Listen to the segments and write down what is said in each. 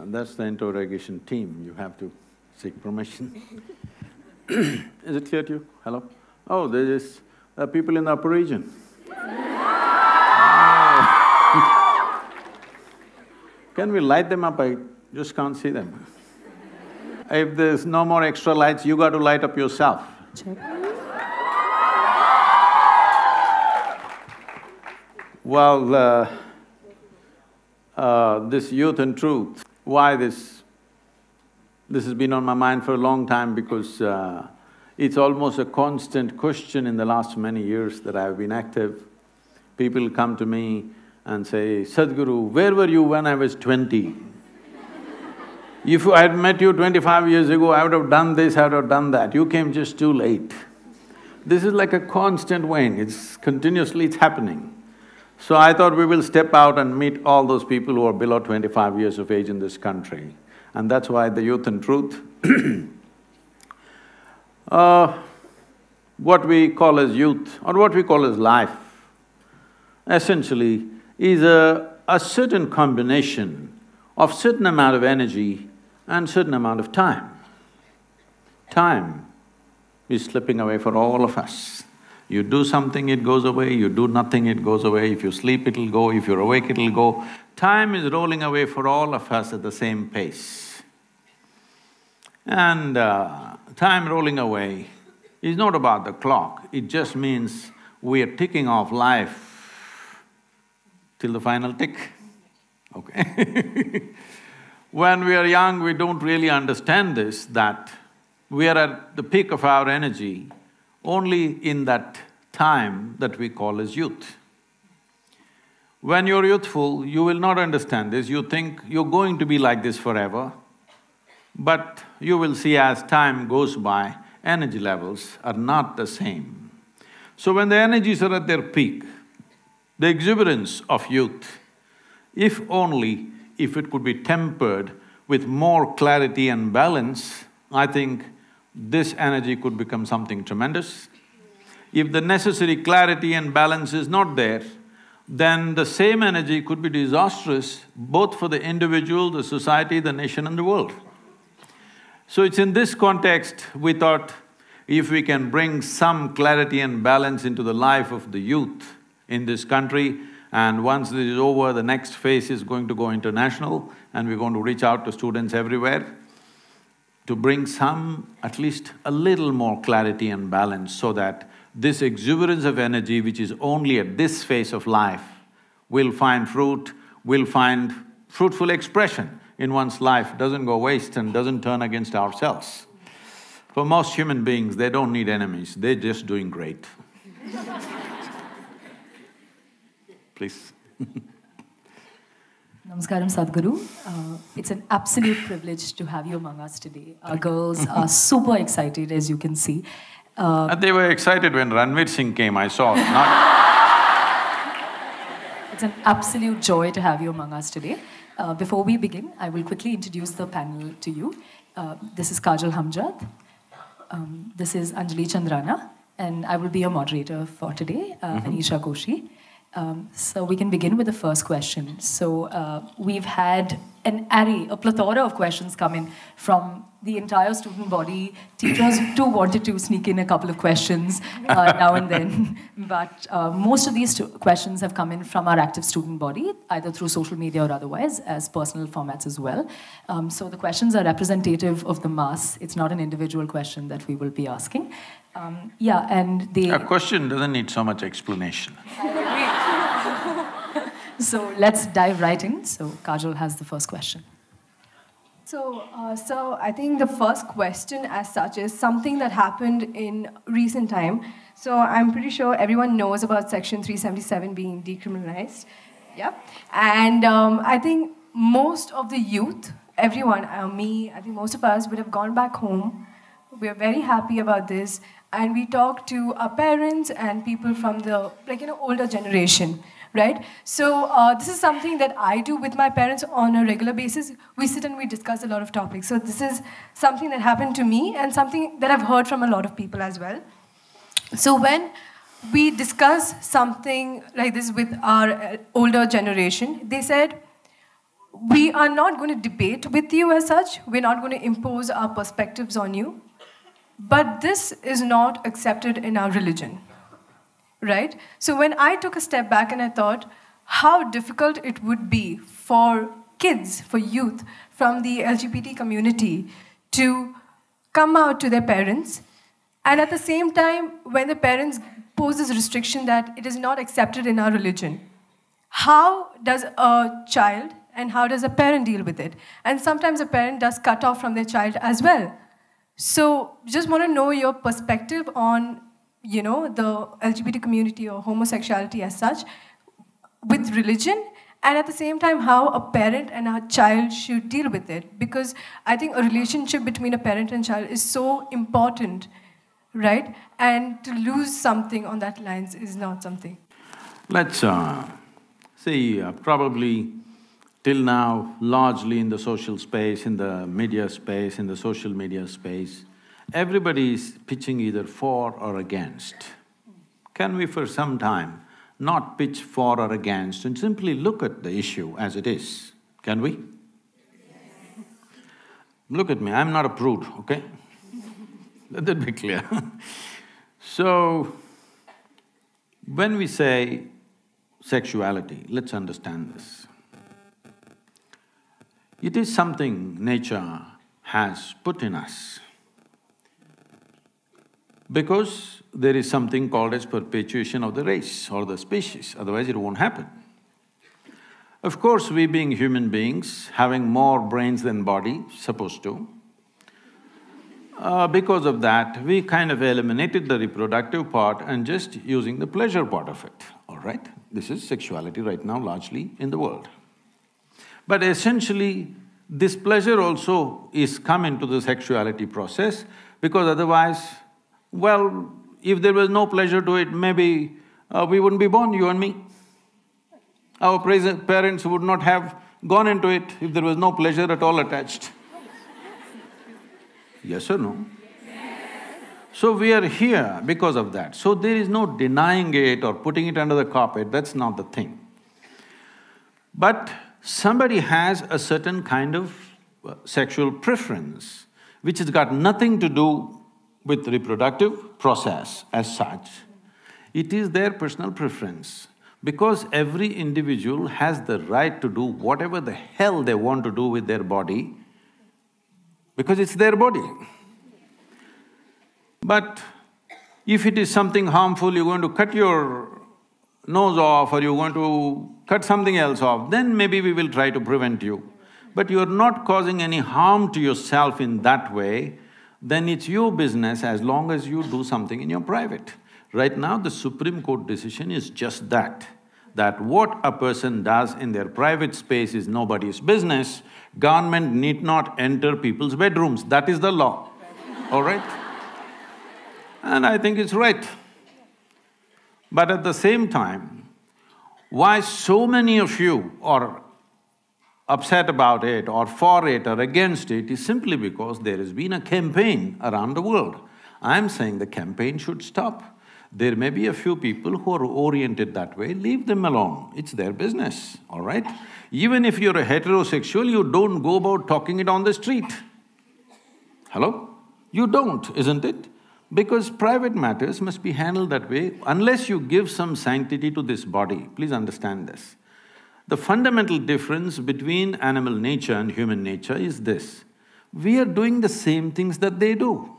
that's the interrogation team, you have to seek permission. Is it clear to you? Hello? Oh, there is people in the upper region. Can we light them up? I just can't see them. If there's no more extra lights, you got to light up yourself. Check. Well, this youth and truth, why this has been on my mind for a long time because it's almost a constant question in the last many years that I've been active. People come to me and say, Sadhguru, where were you when I was 20? If I had met you 25 years ago, I would have done this, I would have done that. You came just too late. This is like a constant wane, it's happening. So I thought we will step out and meet all those people who are below 25 years of age in this country. And that's why the Youth and Truth. What we call as youth or what we call as life, essentially is a certain combination of certain amount of energy and certain amount of time. Time is slipping away for all of us. You do something, it goes away, you do nothing, it goes away, if you sleep, it'll go, if you're awake, it'll go. Time is rolling away for all of us at the same pace. And time rolling away is not about the clock, it just means we are ticking off life till the final tick, okay? When we are young, we don't really understand this, that we are at the peak of our energy only in that time that we call as youth. When you're youthful, you will not understand this, you think you're going to be like this forever, but you will see as time goes by, energy levels are not the same. So when the energies are at their peak, the exuberance of youth, if it could be tempered with more clarity and balance, I think this energy could become something tremendous. If the necessary clarity and balance is not there, then the same energy could be disastrous both for the individual, the society, the nation and the world. So it's in this context we thought if we can bring some clarity and balance into the life of the youth in this country, and once this is over, the next phase is going to go international and we're going to reach out to students everywhere to bring some, at least a little more clarity and balance so that this exuberance of energy which is only at this phase of life will find fruit, will find fruitful expression in one's life, doesn't go waste and doesn't turn against ourselves. For most human beings, they don't need enemies, they're just doing great. Please. Namaskaram, Sadhguru. It's an absolute privilege to have you among us today. Our girls are super excited, as you can see. They were excited when Ranveer Singh came, I saw, not… It's an absolute joy to have you among us today. Before we begin, I will quickly introduce the panel to you. This is Kajal Hamjad, this is Anjali Chandrana, and I will be your moderator for today, and Isha Koshi. So we can begin with the first question. So we've had an array, a plethora of questions come in from the entire student body. Teachers too wanted to sneak in a couple of questions now and then. But most of these questions have come in from our active student body, either through social media or otherwise, as personal formats as well. So the questions are representative of the mass. It's not an individual question that we will be asking. Yeah, and they… A question doesn't need so much explanation. So let's dive right in. So Kajal has the first question. So I think the first question as such is something that happened in recent time. So I'm pretty sure everyone knows about Section 377 being decriminalized. Yep. And I think most of the youth, everyone, me, I think most of us would have gone back home. We're very happy about this. And we talk to our parents and people from the, older generation. Right? So this is something that I do with my parents on a regular basis. We sit and we discuss a lot of topics. So this is something that happened to me and something that I've heard from a lot of people as well. So when we discuss something like this with our older generation, they said, we are not going to debate with you as such, we're not going to impose our perspectives on you, but this is not accepted in our religion, right? So when I took a step back and I thought how difficult it would be for kids, for youth from the LGBT community to come out to their parents, and at the same time, when the parents pose this restriction that it is not accepted in our religion, how does a child and how does a parent deal with it? And sometimes a parent does cut off from their child as well. So just want to know your perspective on, you know, the LGBT community or homosexuality as such with religion, and at the same time how a parent and a child should deal with it. Because I think a relationship between a parent and child is so important, right? And to lose something on that lines is not something. Let's see, probably till now, largely in the social space, in the media space, in the social media space, everybody is pitching either for or against. Can we for some time not pitch for or against and simply look at the issue as it is? Can we? Look at me, I'm not a prude, okay? Let that be clear. So, when we say sexuality, let's understand this. It is something nature has put in us because there is something called as perpetuation of the race or the species, otherwise it won't happen. Of course, we being human beings, having more brains than body, supposed to, because of that, we kind of eliminated the reproductive part and just using the pleasure part of it, all right? This is sexuality right now largely in the world. But essentially, this pleasure also is come into the sexuality process because otherwise, well, if there was no pleasure to it, maybe we wouldn't be born, you and me. Our parents would not have gone into it if there was no pleasure at all attached. Yes or no? So we are here because of that. So there is no denying it or putting it under the carpet, that's not the thing. But somebody has a certain kind of sexual preference which has got nothing to do with reproductive process as such. It is their personal preference because every individual has the right to do whatever the hell they want to do with their body because it's their body. But if it is something harmful, you're going to cut your nose off or you're going to cut something else off, then maybe we will try to prevent you. But you're not causing any harm to yourself in that way, then it's your business as long as you do something in your private. Right now, the Supreme Court decision is just that what a person does in their private space is nobody's business. Government need not enter people's bedrooms, that is the law, all right? And I think it's right. But at the same time, why so many of you are upset about it or for it or against it is simply because there has been a campaign around the world. I'm saying the campaign should stop. There may be a few people who are oriented that way, leave them alone, it's their business, all right? Even if you're a heterosexual, you don't go about talking it on the street. Hello? You don't, isn't it? Because private matters must be handled that way unless you give some sanctity to this body. Please understand this. The fundamental difference between animal nature and human nature is this: we are doing the same things that they do.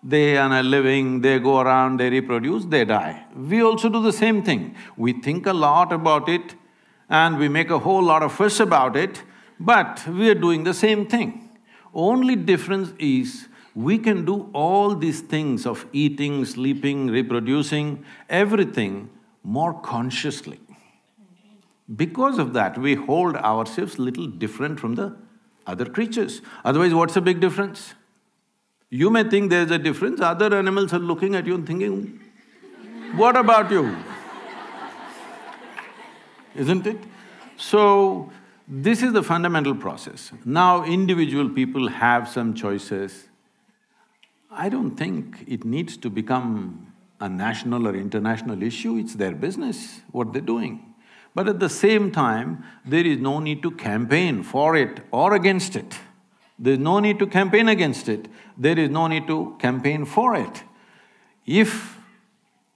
They earn a living, they go around, they reproduce, they die. We also do the same thing. We think a lot about it and we make a whole lot of fuss about it, but we are doing the same thing. Only difference is we can do all these things of eating, sleeping, reproducing, everything more consciously. Because of that, we hold ourselves little different from the other creatures. Otherwise, what's the big difference? You may think there's a difference, other animals are looking at you and thinking, what about you? Isn't it? So, this is the fundamental process. Now, individual people have some choices. I don't think it needs to become a national or international issue, it's their business, what they're doing. But at the same time, there is no need to campaign for it or against it. There is no need to campaign against it, there is no need to campaign for it. If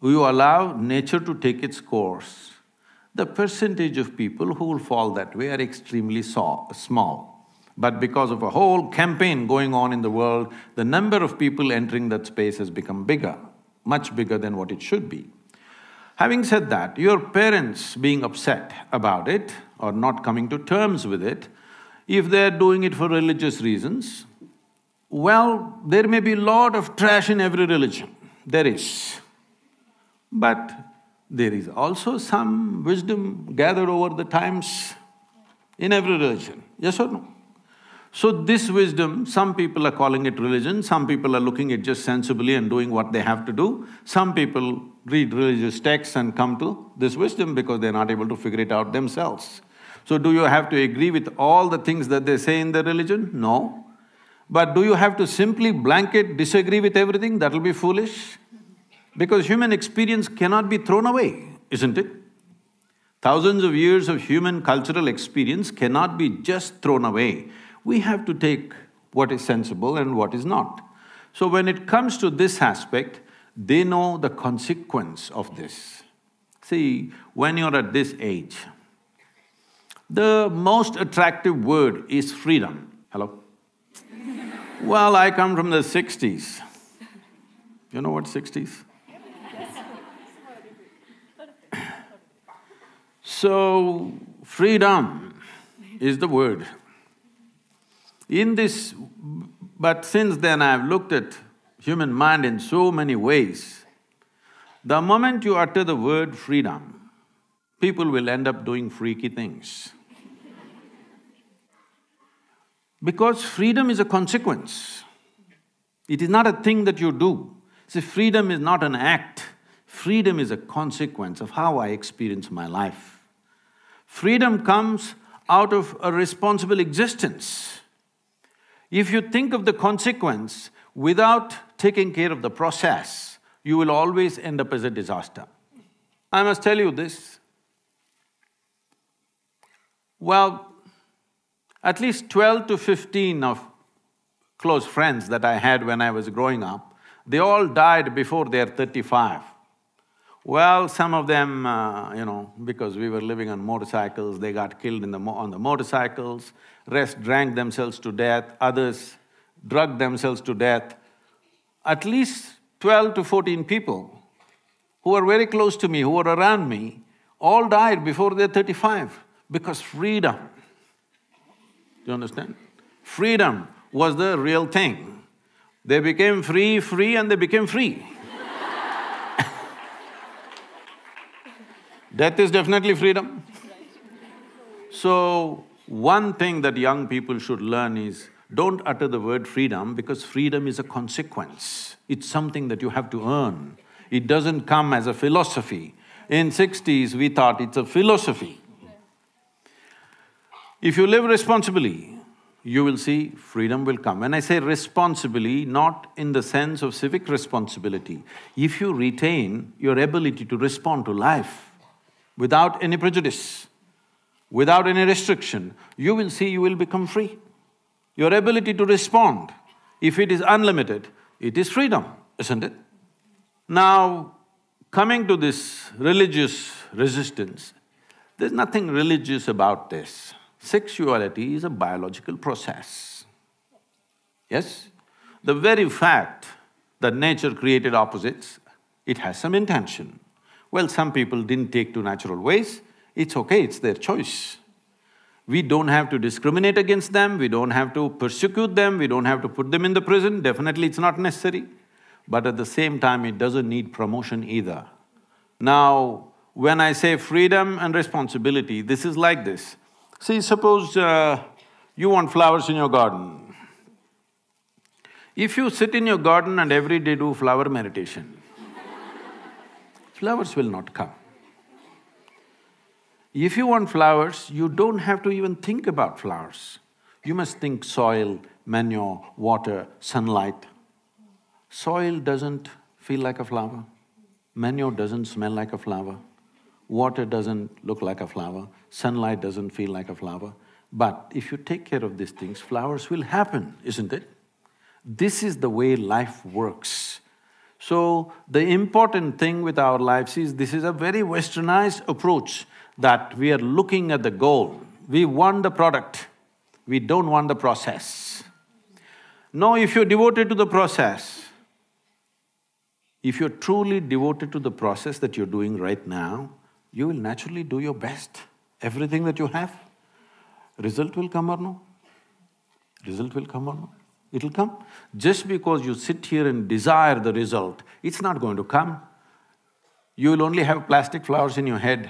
you allow nature to take its course, the percentage of people who will fall that way are extremely small. But because of a whole campaign going on in the world, the number of people entering that space has become bigger, much bigger than what it should be. Having said that, your parents being upset about it or not coming to terms with it, if they're doing it for religious reasons, well, there may be a lot of trash in every religion, there is. But there is also some wisdom gathered over the times in every religion, yes or no? So this wisdom, some people are calling it religion, some people are looking at it just sensibly and doing what they have to do. Some people read religious texts and come to this wisdom because they're not able to figure it out themselves. So do you have to agree with all the things that they say in the religion? No. But do you have to simply blanket disagree with everything? That'll be foolish. Because human experience cannot be thrown away, isn't it? Thousands of years of human cultural experience cannot be just thrown away. We have to take what is sensible and what is not. So when it comes to this aspect, they know the consequence of this. See, when you're at this age, the most attractive word is freedom. Hello? Well, I come from the 60s. You know what 60s? So, freedom is the word. In this… but since then I've looked at human mind in so many ways. The moment you utter the word freedom, people will end up doing freaky things. Because freedom is a consequence. It is not a thing that you do. See, freedom is not an act, freedom is a consequence of how I experience my life. Freedom comes out of a responsible existence. If you think of the consequence without taking care of the process, you will always end up as a disaster. I must tell you this. Well, at least 12 to 15 of close friends that I had when I was growing up, they all died before they're 35. Well, some of them, because we were living on motorcycles, they got killed on the motorcycles, rest drank themselves to death, others drugged themselves to death. At least 12 to 14 people who were very close to me, who were around me, all died before they're 35 because freedom. Do you understand? Freedom was the real thing. They became free, and they became free. Death is definitely freedom. So, one thing that young people should learn is, don't utter the word freedom because freedom is a consequence. It's something that you have to earn. It doesn't come as a philosophy. In 60s, we thought it's a philosophy. If you live responsibly, you will see freedom will come. When I say responsibly, not in the sense of civic responsibility, if you retain your ability to respond to life without any prejudice, without any restriction, you will see you will become free. Your ability to respond, if it is unlimited, it is freedom, isn't it? Now, coming to this religious resistance, there's nothing religious about this. Sexuality is a biological process. Yes? The very fact that nature created opposites, it has some intention. Well, some people didn't take to natural ways, it's okay, it's their choice. We don't have to discriminate against them, we don't have to persecute them, we don't have to put them in the prison, definitely it's not necessary. But at the same time, it doesn't need promotion either. Now, when I say freedom and responsibility, this is like this. See, suppose you want flowers in your garden. If you sit in your garden and every day do flower meditation, flowers will not come. If you want flowers, you don't have to even think about flowers. You must think soil, manure, water, sunlight. Soil doesn't feel like a flower, manure doesn't smell like a flower, water doesn't look like a flower, sunlight doesn't feel like a flower. But if you take care of these things, flowers will happen, isn't it? This is the way life works. So, the important thing with our lives is this is a very westernized approach that we are looking at the goal. We want the product, we don't want the process. No, if you're devoted to the process, if you're truly devoted to the process that you're doing right now, you will naturally do your best. Everything that you have, result will come or no? Result will come or no? It'll come. Just because you sit here and desire the result, it's not going to come. You will only have plastic flowers in your head.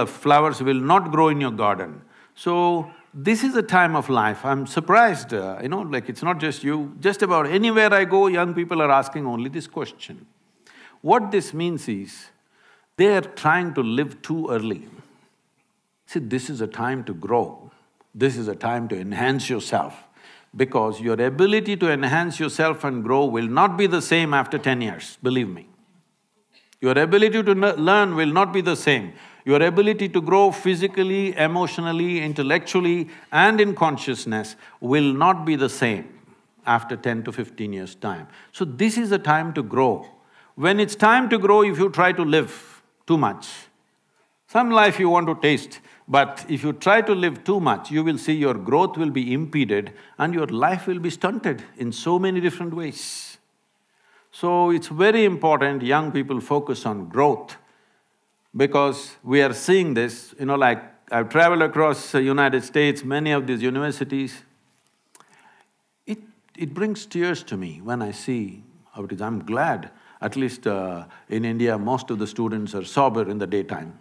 Flowers will not grow in your garden. So, this is a time of life. I'm surprised, like it's not just you, just about anywhere I go, young people are asking only this question. What this means is, they are trying to live too early. See, this is a time to grow, this is a time to enhance yourself, because your ability to enhance yourself and grow will not be the same after 10 years, believe me. Your ability to learn will not be the same. Your ability to grow physically, emotionally, intellectually and in consciousness will not be the same after 10 to 15 years' time. So this is a time to grow. When it's time to grow, if you try to live too much, some life you want to taste, but if you try to live too much, you will see your growth will be impeded and your life will be stunted in so many different ways. So it's very important young people focus on growth, because we are seeing this, like I've traveled across the United States, many of these universities. It brings tears to me when I see how it is. I'm glad, at least in India, most of the students are sober in the daytime.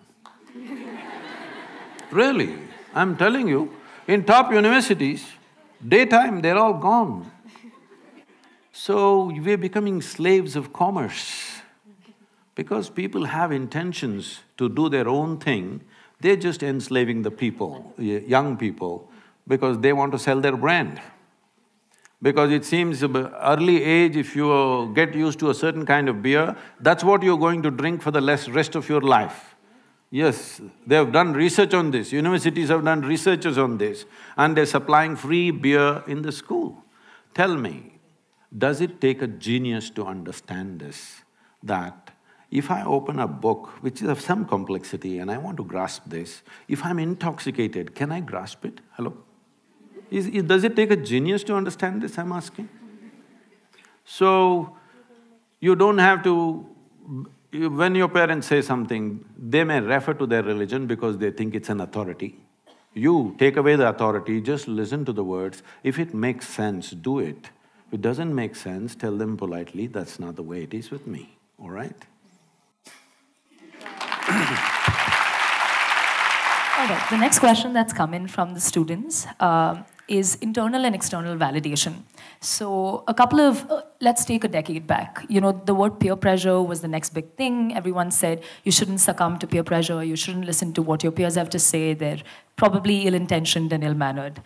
Really, I'm telling you, in top universities, daytime they're all gone. So we're becoming slaves of commerce. Because people have intentions to do their own thing, they're just enslaving the people, young people, because they want to sell their brand. Because it seems early age, if you get used to a certain kind of beer, that's what you're going to drink for the rest of your life. Yes, they have done research on this, universities have done researches on this, and they're supplying free beer in the school. Tell me, does it take a genius to understand this, that if I open a book which is of some complexity and I want to grasp this, if I'm intoxicated, can I grasp it? Hello? Does it take a genius to understand this, I'm asking? So, you don't have to… when your parents say something, they may refer to their religion because they think it's an authority. You take away the authority, just listen to the words. If it makes sense, do it. If it doesn't make sense, tell them politely, that's not the way it is with me, all right? All right, the next question that's come in from the students is internal and external validation. So let's take a decade back. The word peer pressure was the next big thing. Everyone said you shouldn't succumb to peer pressure, you shouldn't listen to what your peers have to say, they're probably ill-intentioned and ill-mannered.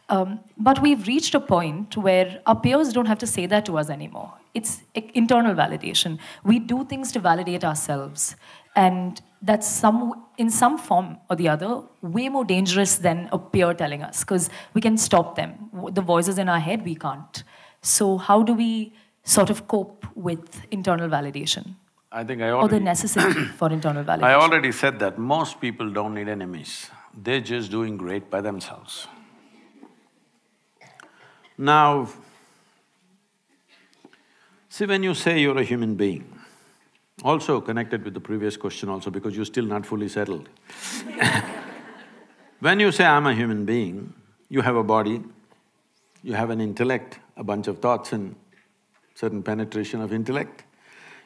But we've reached a point where our peers don't have to say that to us anymore. It's internal validation. We do things to validate ourselves. And that's in some form or the other, way more dangerous than a peer telling us, because we can stop them. The voices in our head, we can't. So how do we sort of cope with internal validation? I think or the necessity for internal validation? I already said that most people don't need enemies. They're just doing great by themselves. Now, see, when you say you're a human being, also connected with the previous question also, because you're still not fully settled. When you say, I'm a human being, you have a body, you have an intellect, a bunch of thoughts and certain penetration of intellect,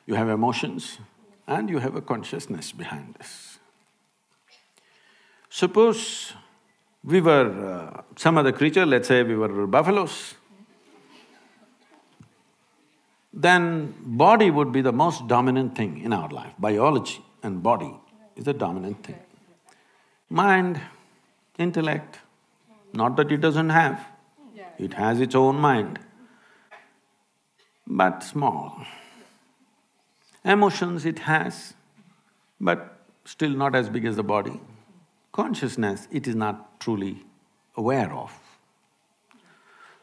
you have emotions, and you have a consciousness behind this. Suppose we were some other creature, let's say we were buffaloes, then body would be the most dominant thing in our life. Biology and body is the dominant thing. Mind, intellect, not that it doesn't have, it has its own mind, but small. Emotions it has, but still not as big as the body. Consciousness, it is not truly aware of.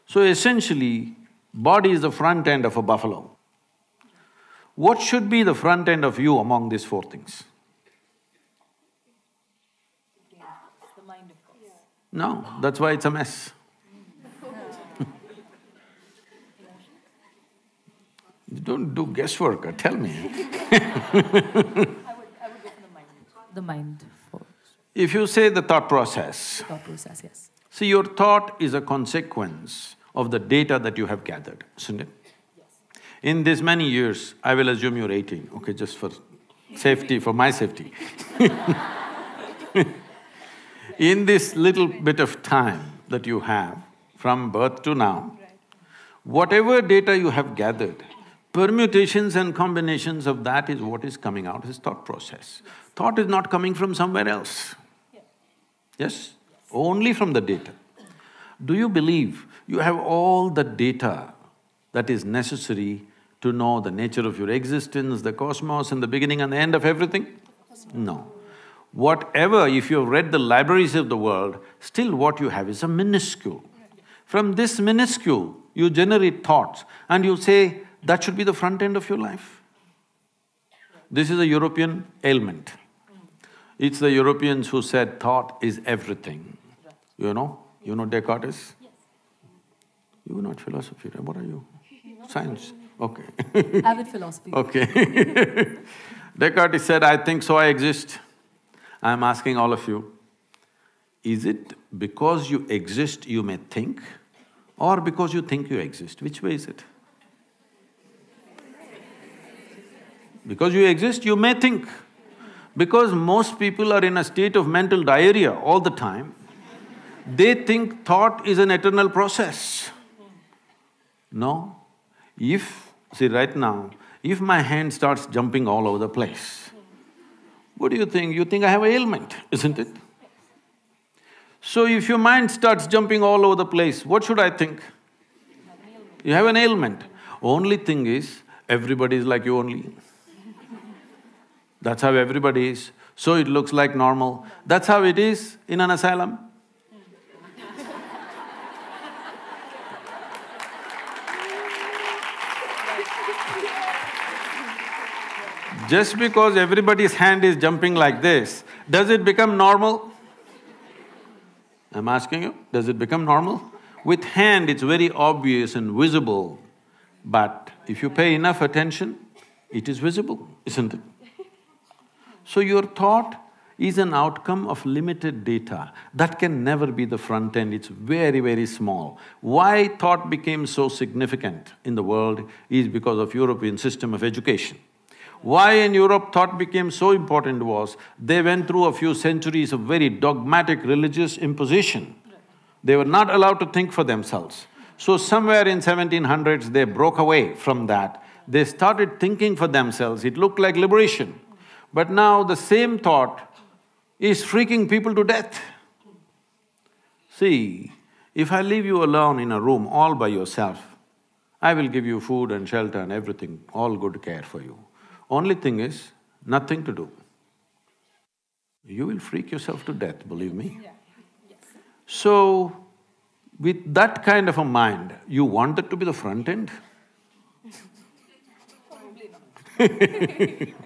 So essentially, body is the front end of a buffalo. What should be the front end of you among these four things? The mind, of course. No, that's why it's a mess. You don't do guesswork, tell me. I would go for the mind. The mind first. If you say the thought process, Yes. see, your thought is a consequence of the data that you have gathered, isn't it? Yes. In this many years, I will assume you're 18, okay, just for safety, for my safety. In this little bit of time that you have, from birth to now, whatever data you have gathered, permutations and combinations of that is what is coming out as thought process. Thought is not coming from somewhere else. Yes? Only from the data. Do you believe you have all the data that is necessary to know the nature of your existence, the cosmos and the beginning and the end of everything? No. Whatever, if you have read the libraries of the world, still what you have is a minuscule. From this minuscule, you generate thoughts and you say, that should be the front end of your life. This is a European ailment. It's the Europeans who said thought is everything. You know Descartes is? Yes. You are not philosophy, right? What are you? Science, okay. Avid philosophy. Okay. Descartes said, I think so, I exist. I'm asking all of you, is it because you exist you may think, or because you think you exist? Which way is it? Because you exist, you may think. Because most people are in a state of mental diarrhea all the time, they think thought is an eternal process. No. See right now, if my hand starts jumping all over the place, what do you think? You think I have an ailment, isn't it? So if your mind starts jumping all over the place, what should I think? You have an ailment. Only thing is, everybody is like you only. That's how everybody is. So it looks like normal. That's how it is in an asylum. Just because everybody's hand is jumping like this, does it become normal? I'm asking you, does it become normal? With hand, it's very obvious and visible, but if you pay enough attention, it is visible, isn't it? So your thought is an outcome of limited data. That can never be the front end, it's very, very small. Why thought became so significant in the world is because of European system of education. Why in Europe thought became so important was, they went through a few centuries of very dogmatic religious imposition. They were not allowed to think for themselves. So somewhere in 1700s, they broke away from that. They started thinking for themselves, it looked like liberation. But now the same thought is freaking people to death. See, if I leave you alone in a room all by yourself, I will give you food and shelter and everything, all good care for you. Only thing is, nothing to do. You will freak yourself to death, believe me. Yeah. Yes. So, with that kind of a mind, you want that to be the front end? Probably not.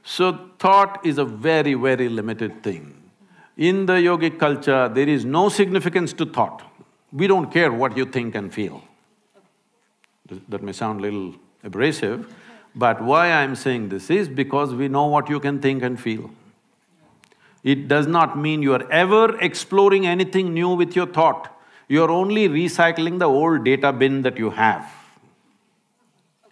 So, thought is a very, very limited thing. In the yogic culture, there is no significance to thought. We don't care what you think and feel. That may sound a little abrasive, but why I'm saying this is because we know what you can think and feel. It does not mean you are ever exploring anything new with your thought. You're only recycling the old data bin that you have.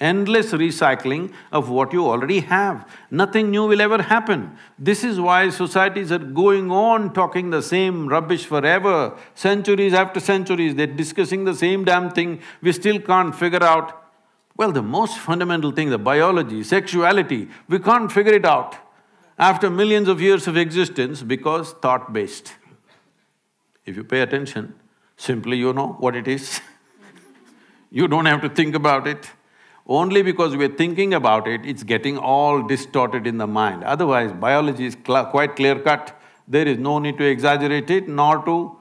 Endless recycling of what you already have. Nothing new will ever happen. This is why societies are going on talking the same rubbish forever, centuries after centuries, they're discussing the same damn thing, we still can't figure out. Well, the most fundamental thing, the biology, sexuality, we can't figure it out after millions of years of existence because thought-based. If you pay attention, simply you know what it is. You don't have to think about it. Only because we're thinking about it, it's getting all distorted in the mind. Otherwise, biology is quite clear-cut. There is no need to exaggerate it, nor to…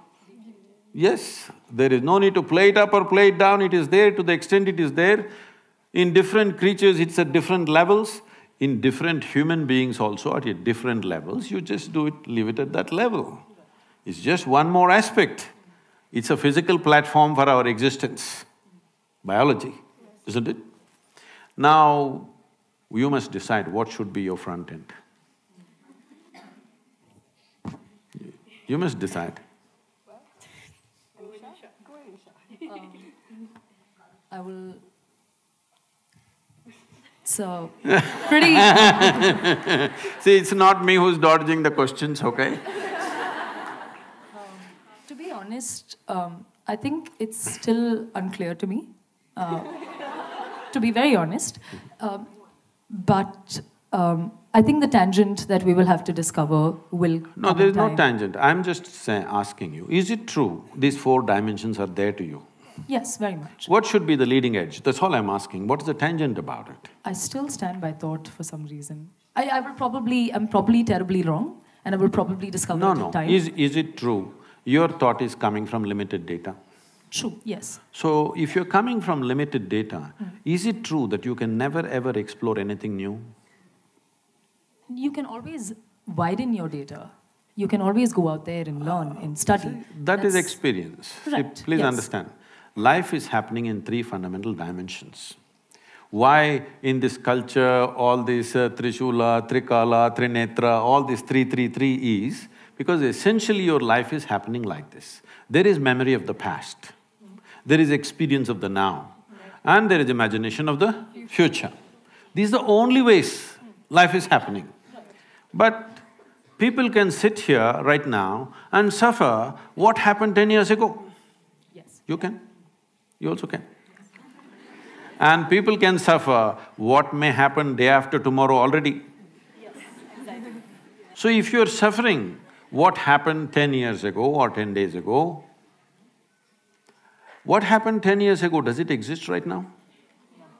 Yes, there is no need to play it up or play it down, it is there to the extent it is there. In different creatures, it's at different levels. In different human beings also at different levels, you just do it, leave it at that level. It's just one more aspect. It's a physical platform for our existence, biology, isn't it? Now, you must decide what should be your front end. You must decide. I will… So, pretty… See, it's not me who's dodging the questions, okay? To be honest, I think it's still unclear to me, to be very honest. But I think the tangent that we will have to discover will… No, there is no tangent. I'm just asking you, is it true these 4 dimensions are there to you? Yes, very much. What should be the leading edge? That's all I'm asking. What is the tangent about it? I still stand by thought for some reason. I'm probably terribly wrong, and I will probably discover it in time. Is it true your thought is coming from limited data? True, yes. So, if you're coming from limited data, is it true that you can never ever explore anything new? You can always widen your data. You can always go out there and learn and study. That is experience. Correct, See, please understand. Life is happening in 3 fundamental dimensions. Why in this culture, all this Trishula, Trikala, Trinetra, all this 3 is, because essentially your life is happening like this. There is memory of the past, there is experience of the now, and there is imagination of the future. These are the only ways life is happening. But people can sit here right now and suffer what happened 10 years ago. Yes. You can. You also can. And people can suffer what may happen day after tomorrow already. Yes, exactly. So if you're suffering what happened 10 years ago or 10 days ago, what happened 10 years ago, does it exist right now?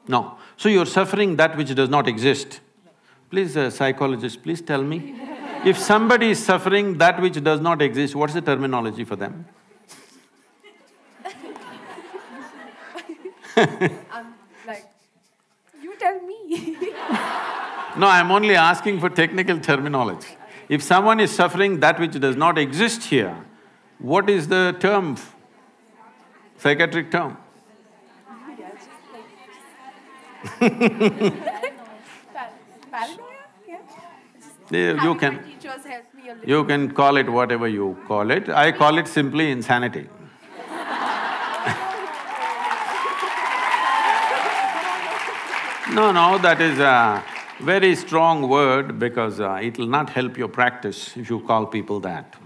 No. So you're suffering that which does not exist. Please, psychologist, please tell me, if somebody is suffering that which does not exist, what's the terminology for them? I'm like, you tell me. No, I'm only asking for technical terminology. If someone is suffering that which does not exist here, what is the term, psychiatric term? Paranoia? Yeah. You can… My teachers helped me a little. You can call it whatever you call it. I call it simply insanity. No, that is a very strong word because it will not help your practice if you call people that.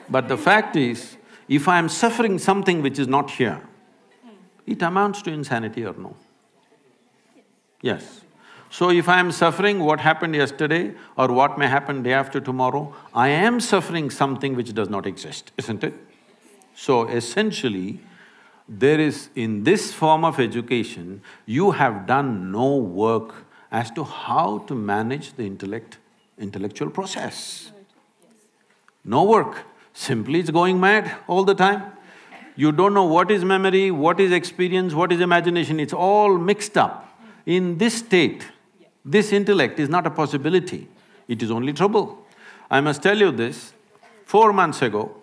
But the fact is, if I am suffering something which is not here, it amounts to insanity or no? Yes. So if I am suffering what happened yesterday or what may happen day after tomorrow, I am suffering something which does not exist, isn't it? So essentially, there is… in this form of education, you have done no work as to how to manage the intellectual process. No work, simply it's going mad all the time. You don't know what is memory, what is experience, what is imagination, it's all mixed up. In this state, this intellect is not a possibility, it is only trouble. I must tell you this, 4 months ago,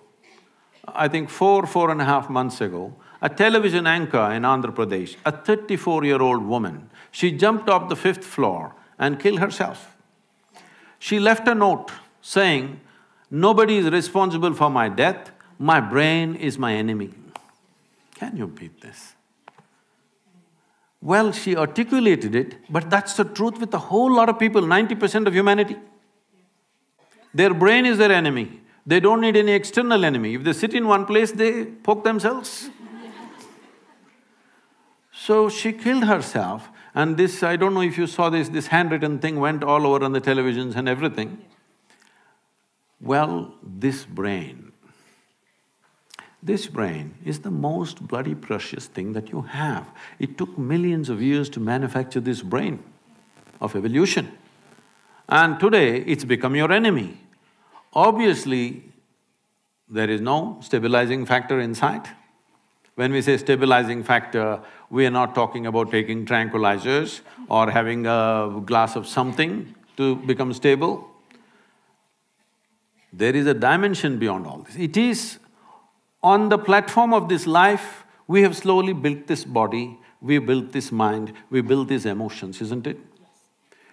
I think 4.5 months ago, a television anchor in Andhra Pradesh, a 34-year-old woman, she jumped off the 5th floor and killed herself. She left a note saying, "Nobody is responsible for my death, my brain is my enemy." Can you beat this? Well, she articulated it, but that's the truth with a whole lot of people, 90% of humanity. Their brain is their enemy. They don't need any external enemy. If they sit in one place, they poke themselves. So she killed herself, and this… I don't know if you saw this handwritten thing went all over on the televisions and everything. Well, this brain, This brain is the most bloody precious thing that you have. It took millions of years to manufacture this brain of evolution. And today, it's become your enemy. Obviously, there is no stabilizing factor inside. When we say stabilizing factor, we are not talking about taking tranquilizers or having a glass of something to become stable. There is a dimension beyond all this. It is on the platform of this life, we have slowly built this body, we built this mind, we built these emotions, isn't it?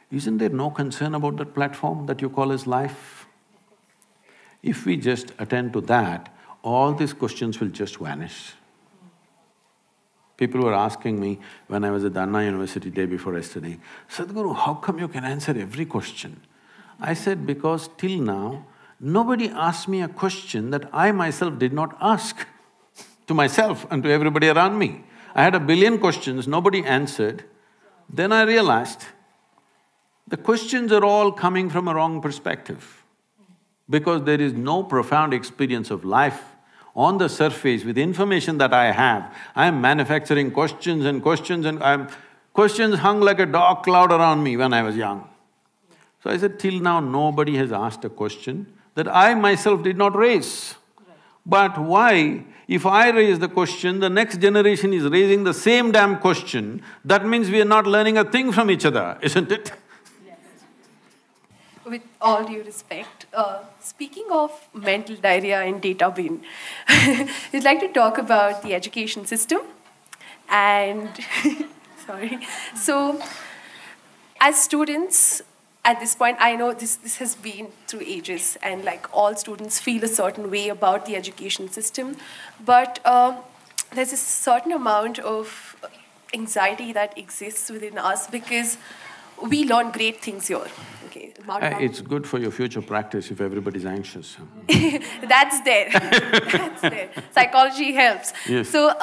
Isn't there no concern about that platform that you call as life? If we just attend to that, all these questions will just vanish. People were asking me when I was at the Anna University day before yesterday, Sadhguru, how come you can answer every question? I said, because till now, nobody asked me a question that I myself did not ask to myself and to everybody around me. I had 1 billion questions, nobody answered. Then I realized the questions are all coming from a wrong perspective. Because there is no profound experience of life on the surface with information that I have, I am manufacturing questions and questions hung like a dark cloud around me when I was young. So I said, till now nobody has asked a question that I myself did not raise. But why? If I raise the question, the next generation is raising the same damn question, that means we are not learning a thing from each other, isn't it? With all due respect, speaking of mental diarrhea and data bin, I'd like to talk about the education system and sorry. So, as students, at this point, I know this has been through ages and like all students feel a certain way about the education system, but there's a certain amount of anxiety that exists within us because we learn great things here. Okay, it's good for your future practice if everybody's anxious. That's there. That's there. Psychology helps. Yes. So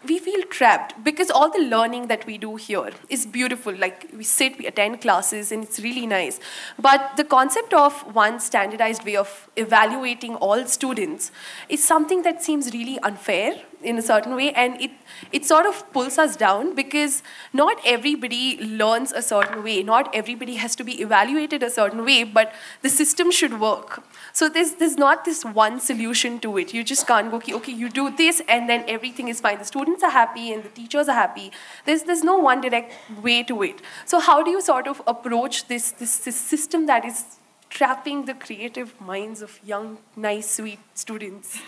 we feel trapped because all the learning that we do here is beautiful. Like we sit, we attend classes, and it's really nice. But the concept of one standardized way of evaluating all students is something that seems really unfair in a certain way, and it sort of pulls us down because not everybody learns a certain way, not everybody has to be evaluated a certain way, but the system should work. So there's not this one solution to it. You just can't go, okay, you do this and then everything is fine. The students are happy and the teachers are happy. There's no one direct way to it. So how do you sort of approach this system that is trapping the creative minds of young, nice, sweet students?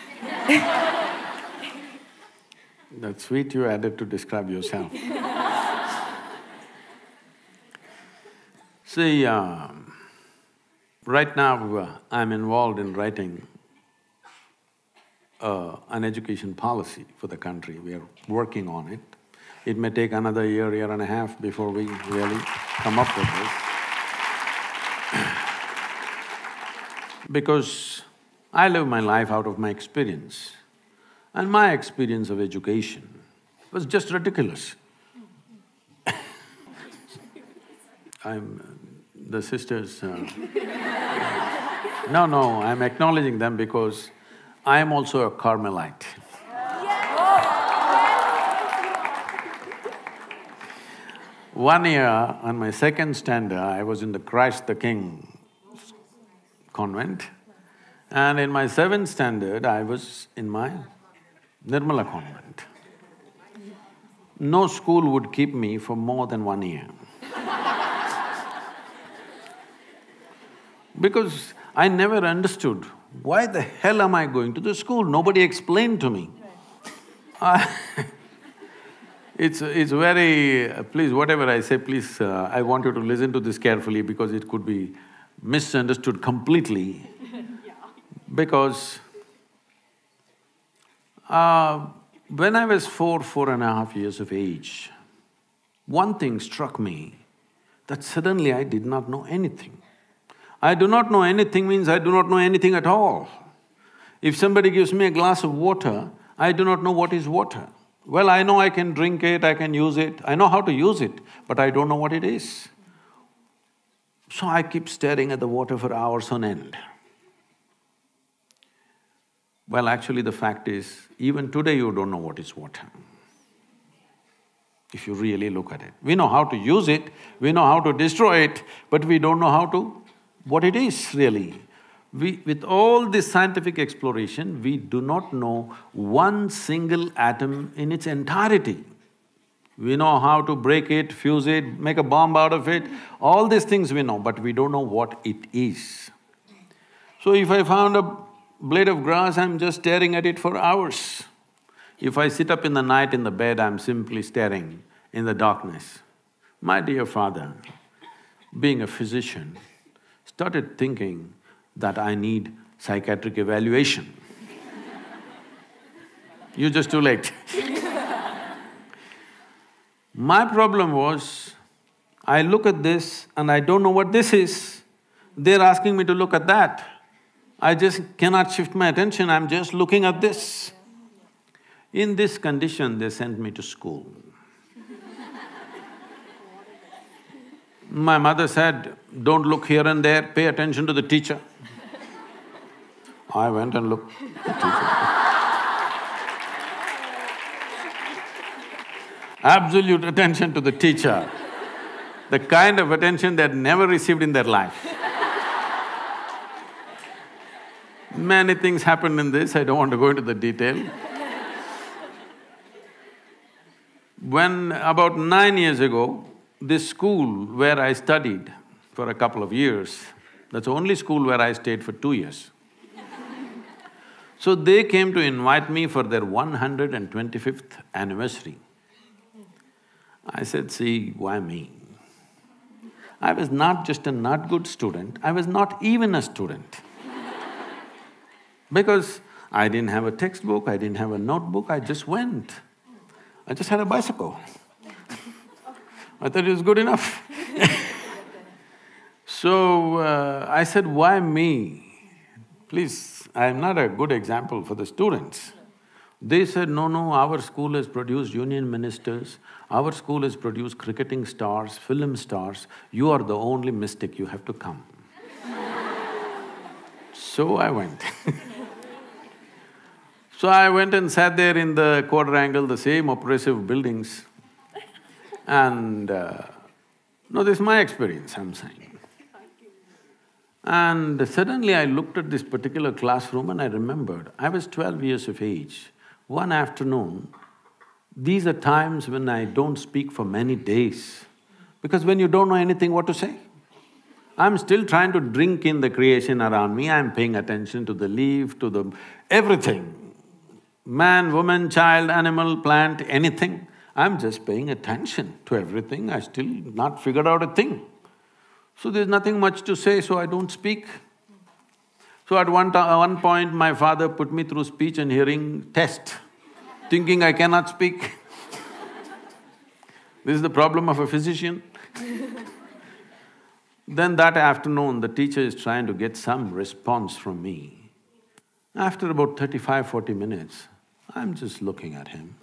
That's sweet you added to describe yourself. See, right now I'm involved in writing an education policy for the country. We are working on it. It may take another year and a half before we really come up with this. Because I live my life out of my experience. And my experience of education was just ridiculous. The sisters… No, I'm acknowledging them because I am also a Carmelite. One year, on my second standard, I was in the Christ the King convent, and in my 7th standard, I was in my Nirmala convent. No school would keep me for more than 1 year. Because I never understood, why the hell am I going to the school? Nobody explained to me. It's very… please, whatever I say, please, I want you to listen to this carefully because it could be misunderstood completely. Because when I was 4.5 years of age, one thing struck me, that suddenly I did not know anything. I do not know anything means I do not know anything at all. If somebody gives me a glass of water, I do not know what is water. Well, I know I can drink it, I can use it, I know how to use it, but I don't know what it is. So I keep staring at the water for hours on end. Well, actually the fact is, even today you don't know what is water, if you really look at it. We know how to use it, we know how to destroy it, but we don't know how to… what it is really. With all this scientific exploration, we do not know one single atom in its entirety. We know how to break it, fuse it, make a bomb out of it, all these things we know, but we don't know what it is. So if I found a blade of grass, I'm just staring at it for hours. If I sit up in the night in the bed, I'm simply staring in the darkness. My dear father, being a physician, started thinking that I need psychiatric evaluation. You're just too late. My problem was, I look at this and I don't know what this is. They're asking me to look at that. I just cannot shift my attention, I'm just looking at this. In this condition, they sent me to school. My mother said, don't look here and there, pay attention to the teacher. I went and looked at the teacher. Absolute attention to the teacher, the kind of attention they'd never received in their life. Many things happened in this, I don't want to go into the detail. When about 9 years ago, this school where I studied for a couple of years, that's the only school where I stayed for 2 years. So they came to invite me for their 125th anniversary. I said, see, why me? I was not just a not good student, I was not even a student. Because I didn't have a textbook, I didn't have a notebook, I just went. I just had a bicycle. I thought it was good enough. So, I said, why me? Please, I am not a good example for the students. They said, no, our school has produced union ministers, our school has produced cricketing stars, film stars, you are the only mystic, you have to come. So I went. So I went and sat there in the quadrangle, the same oppressive buildings. And… no, this is my experience, I'm saying. And suddenly I looked at this particular classroom and I remembered, I was 12 years of age. One afternoon, these are times when I don't speak for many days, because when you don't know anything what to say. I'm still trying to drink in the creation around me, I'm paying attention to the leaf, to the… everything. Man, woman, child, animal, plant, anything. I'm just paying attention to everything, I still not figured out a thing. So there's nothing much to say, so I don't speak. So at one point, my father put me through speech and hearing test, thinking I cannot speak. This is the problem of a physician. Then that afternoon, the teacher is trying to get some response from me. After about 35–40 minutes, I'm just looking at him.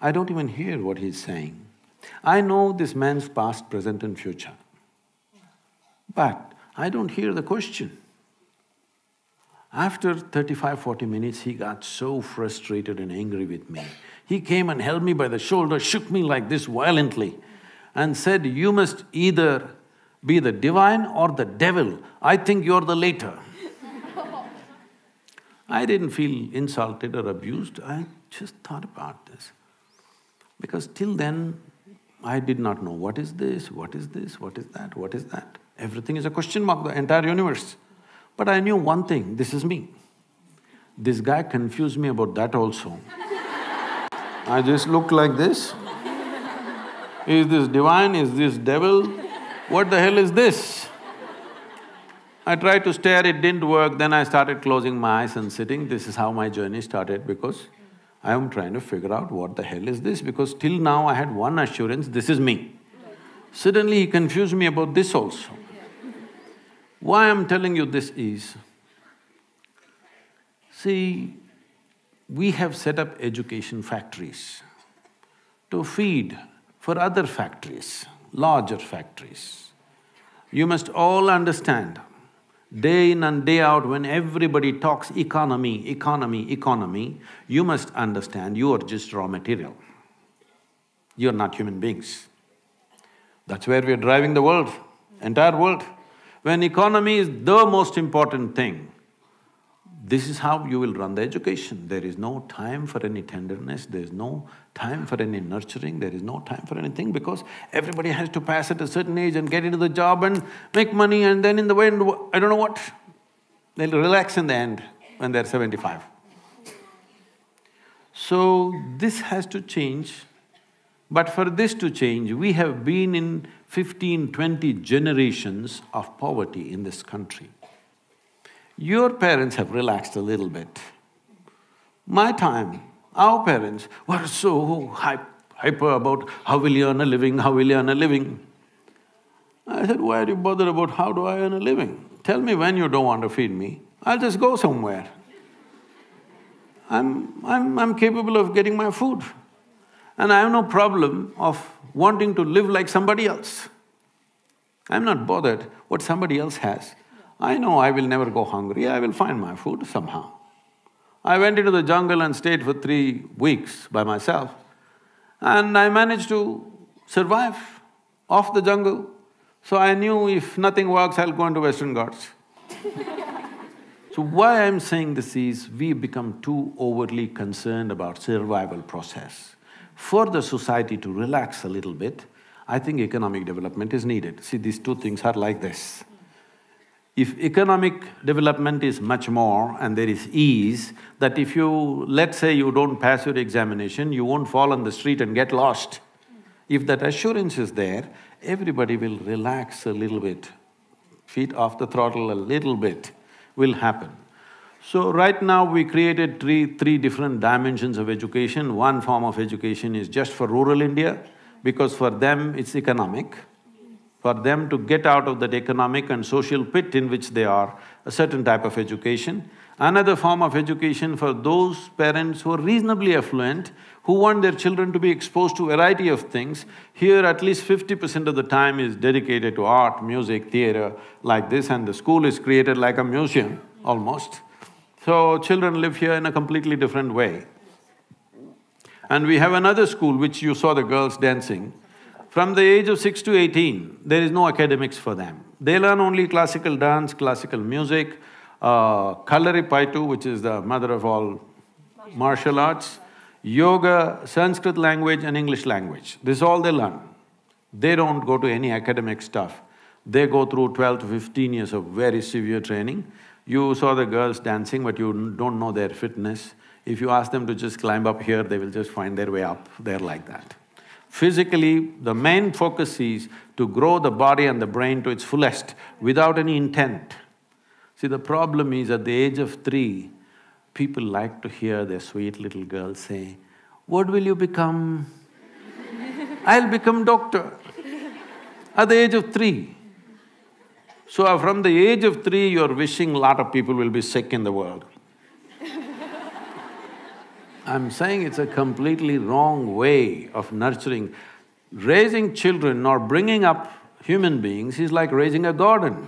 I don't even hear what he's saying. I know this man's past, present and future, but I don't hear the question. After 35–40 minutes, he got so frustrated and angry with me. He came and held me by the shoulder, shook me like this violently and said, you must either be the divine or the devil. I think you're the later. I didn't feel insulted or abused, I just thought about this. Because till then, I did not know what is this, what is this, what is that, what is that. Everything is a question mark, the entire universe. But I knew one thing, this is me. This guy confused me about that also. I just looked like this. Is this divine, is this devil? What the hell is this? I tried to stare, it didn't work, then I started closing my eyes and sitting. This is how my journey started, because I am trying to figure out what the hell is this, because till now I had one assurance, this is me. Suddenly he confused me about this also. Why I'm telling you this is, see, we have set up education factories to feed for other factories, larger factories. You must all understand Day in and day out, when everybody talks economy, economy, economy, you must understand you are just raw material. You're not human beings. That's where we're driving the world, entire world. When economy is the most important thing, this is how you will run the education. There is no time for any tenderness, there is no time for any nurturing, there is no time for anything because everybody has to pass at a certain age and get into the job and make money and then in the end, I don't know what, they'll relax in the end when they're 75. So, this has to change, but for this to change, we have been in 15, 20 generations of poverty in this country. Your parents have relaxed a little bit. My time, our parents were so hyper about how will you earn a living, how will you earn a living. I said, why are you bothered about how do I earn a living? Tell me when you don't want to feed me, I'll just go somewhere. I'm capable of getting my food. And I have no problem of wanting to live like somebody else. I'm not bothered what somebody else has. I know I will never go hungry, I will find my food somehow. I went into the jungle and stayed for 3 weeks by myself and I managed to survive off the jungle. So I knew if nothing works, I'll go into Western Ghats. So why I'm saying this is, we become too overly concerned about survival process. For the society to relax a little bit, I think economic development is needed. See, these two things are like this. If economic development is much more and there is ease, that if you… let's say you don't pass your examination, you won't fall on the street and get lost. If that assurance is there, everybody will relax a little bit, feet off the throttle a little bit will happen. So right now we created three different dimensions of education. One form of education is just for rural India, because for them it's economic. For them to get out of that economic and social pit in which they are, a certain type of education. Another form of education for those parents who are reasonably affluent, who want their children to be exposed to a variety of things. Here at least 50% of the time is dedicated to art, music, theatre, like this, and the school is created like a museum, almost. So children live here in a completely different way. And we have another school which you saw the girls dancing. From the age of 6 to 18, there is no academics for them. They learn only classical dance, classical music, Kalaripaitu, which is the mother of all martial arts, yoga, Sanskrit language and English language. This is all they learn. They don't go to any academic stuff. They go through 12 to 15 years of very severe training. You saw the girls dancing, but you don't know their fitness. If you ask them to just climb up here, they will just find their way up. They're like that. Physically, the main focus is to grow the body and the brain to its fullest without any intent. See, the problem is at the age of 3, people like to hear their sweet little girls say, "What will you become?" "I'll become doctor." At the age of 3. So from the age of 3, you're wishing a lot of people will be sick in the world. I'm saying it's a completely wrong way of nurturing. Raising children or bringing up human beings is like raising a garden.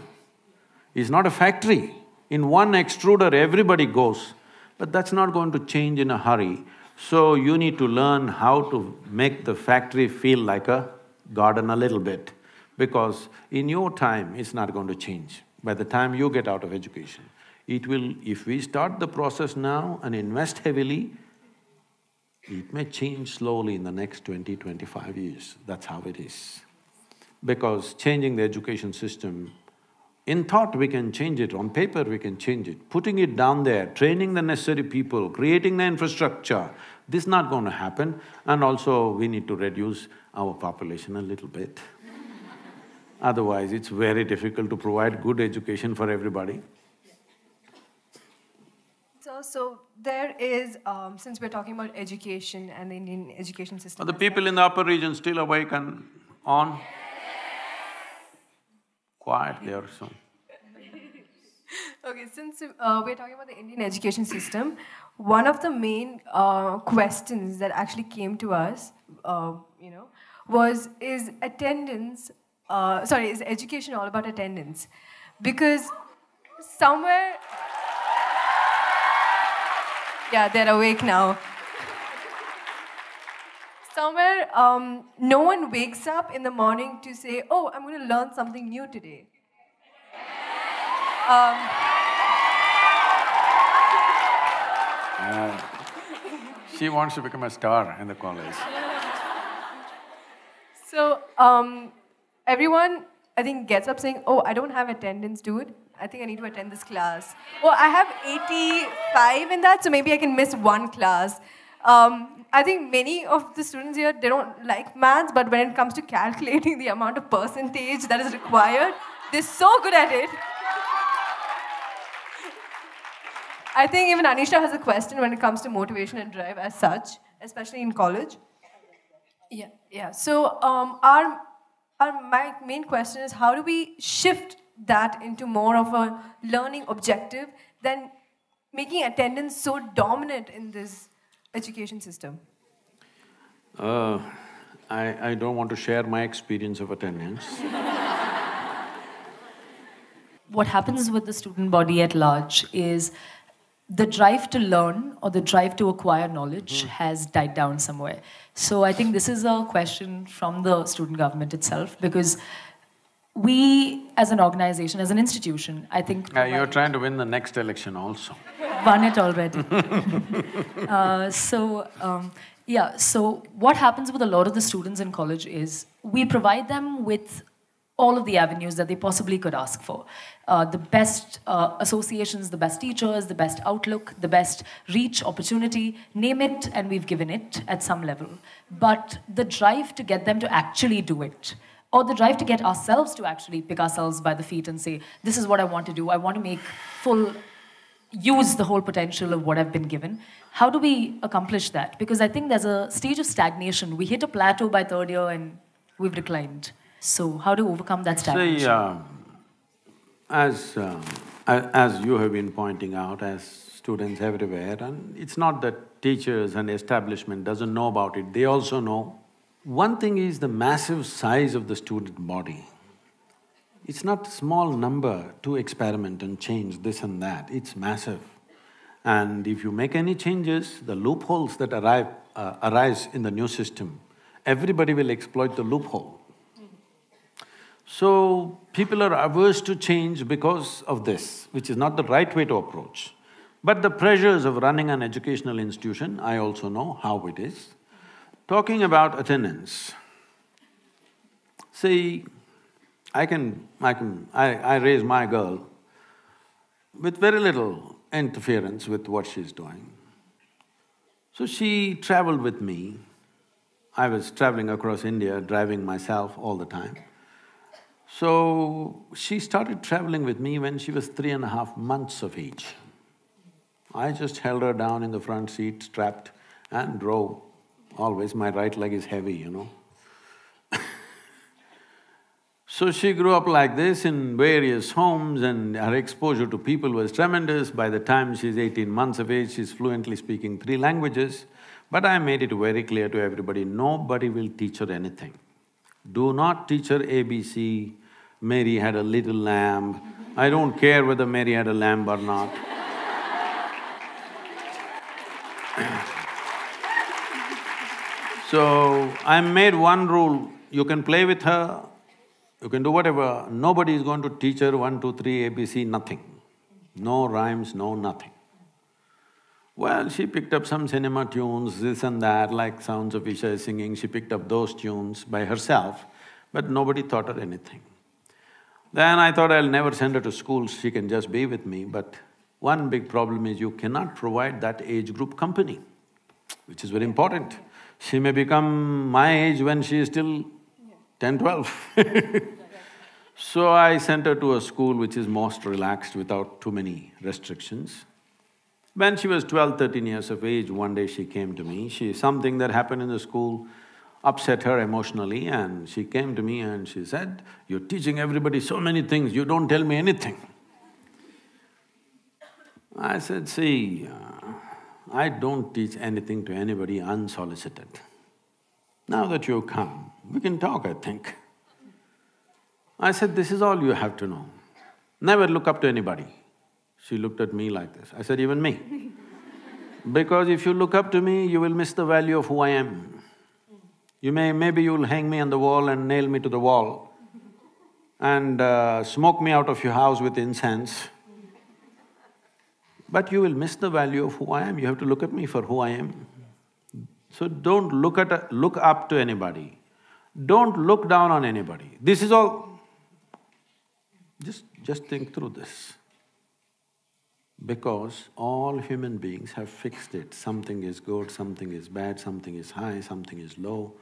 It's not a factory. In one extruder, everybody goes, but that's not going to change in a hurry. So you need to learn how to make the factory feel like a garden a little bit, because in your time, it's not going to change. By the time you get out of education, it will… if we start the process now and invest heavily, it may change slowly in the next 20, 25 years. That's how it is. Because changing the education system, in thought we can change it, on paper we can change it. Putting it down there, training the necessary people, creating the infrastructure, this is not going to happen. And also we need to reduce our population a little bit. Otherwise, it's very difficult to provide good education for everybody. So there is, since we're talking about education and the Indian education system… Are the people in the upper region still awake and on? Quiet there, so… Okay, since we're talking about the Indian education system, one of the main questions that actually came to us, was, is attendance… is education all about attendance? Because somewhere… Yeah, they're awake now. Somewhere, no one wakes up in the morning to say, oh, I'm going to learn something new today. She wants to become a star in the college. So, everyone, I think, gets up saying, oh, I don't have attendance, dude. I think I need to attend this class. Oh, I have 85 in that, so maybe I can miss one class. I think many of the students here, they don't like maths, but when it comes to calculating the amount of percentage that is required, they're so good at it. I think even Anisha has a question when it comes to motivation and drive as such, especially in college. Yeah. So my main question is, how do we shift that into more of a learning objective than making attendance so dominant in this education system? I don't want to share my experience of attendance. What happens with the student body at large is the drive to learn or the drive to acquire knowledge has died down somewhere. So I think this is a question from the student government itself, because we as an organization, as an institution, I think… You're trying to win the next election also. Won it already. So what happens with a lot of the students in college is we provide them with all of the avenues that they possibly could ask for. The best associations, the best teachers, the best outlook, the best reach, opportunity, name it, and we've given it at some level. But the drive to get them to actually do it, or the drive to get ourselves to actually pick ourselves by the feet and say, this is what I want to do, I want to make use the whole potential of what I've been given. How do we accomplish that? Because I think there's a stage of stagnation. We hit a plateau by third year and we've declined. So how to overcome that stagnation? See, as you have been pointing out, as students everywhere, and it's not that teachers and establishment doesn't know about it, they also know. One thing is the massive size of the student body. It's not a small number to experiment and change this and that, it's massive. And if you make any changes, the loopholes that arise in the new system, everybody will exploit the loophole. So, people are averse to change because of this, which is not the right way to approach. But the pressures of running an educational institution, I also know how it is. Talking about attendance, see, I raise my girl with very little interference with what she's doing. So she traveled with me. I was traveling across India, driving myself all the time. So she started traveling with me when she was 3.5 months of age. I just held her down in the front seat, strapped, and drove. Always my right leg is heavy, you know. So she grew up like this in various homes, and her exposure to people was tremendous. By the time she's 18 months of age, she's fluently speaking 3 languages. But I made it very clear to everybody, nobody will teach her anything. Do not teach her ABC, Mary had a little lamb. I don't care whether Mary had a lamb or not. So, I made one rule, you can play with her, you can do whatever, nobody is going to teach her 1, 2, 3, ABC, nothing. No rhymes, no nothing. Well, she picked up some cinema tunes, this and that, like sounds of Isha singing, she picked up those tunes by herself, but nobody taught her anything. Then I thought I'll never send her to school, she can just be with me, but one big problem is you cannot provide that age group company, which is very important. She may become my age when she is still 10, 12. So I sent her to a school which is most relaxed without too many restrictions. When she was 12, 13 years of age, one day she came to me. Something that happened in the school upset her emotionally, and she came to me and she said, "You're teaching everybody so many things, you don't tell me anything." I said, "See, I don't teach anything to anybody unsolicited. Now that you've come, we can talk, I think." I said, "This is all you have to know. Never look up to anybody. She looked at me like this. I said, even me. Because if you look up to me, you will miss the value of who I am. Maybe you'll hang me on the wall and nail me to the wall and smoke me out of your house with incense. But you will miss the value of who I am. You have to look at me for who I am. So don't look up to anybody. Don't look down on anybody. This is all… Just think through this. Because all human beings have fixed it. Something is good, something is bad, something is high, something is low,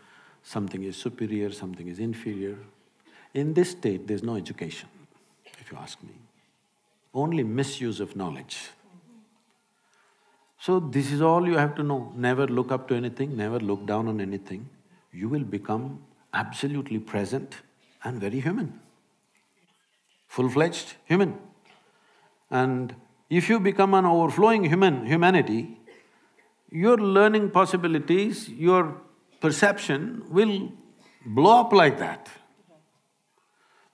something is superior, something is inferior. In this state, there's no education, if you ask me. Only misuse of knowledge. So this is all you have to know. Never look up to anything, never look down on anything. You will become absolutely present and very human. Full-fledged human. And if you become an overflowing humanity, your learning possibilities, your perception will blow up like that.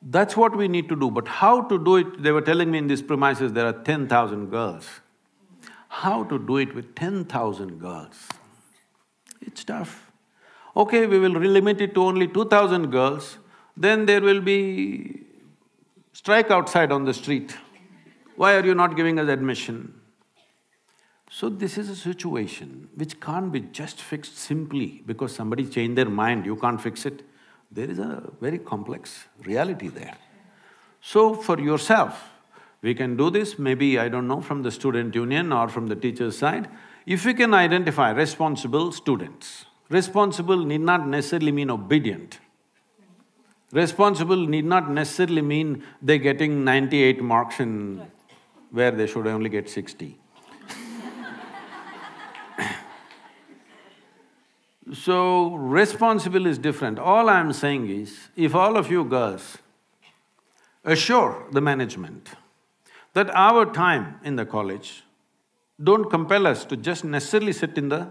That's what we need to do. But how to do it, they were telling me in these premises there are 10,000 girls. How to do it with 10,000 girls? It's tough. Okay, we will limit it to only 2,000 girls, then there will be strike outside on the street. Why are you not giving us admission? So this is a situation which can't be just fixed simply because somebody changed their mind, you can't fix it. There is a very complex reality there. So for yourself, we can do this, maybe, I don't know, from the student union or from the teacher's side. If we can identify responsible students, responsible need not necessarily mean obedient. Responsible need not necessarily mean they're getting 98 marks in where they should only get 60. So, responsible is different. All I'm saying is, if all of you girls assure the management that our time in the college, don't compel us to just necessarily sit in the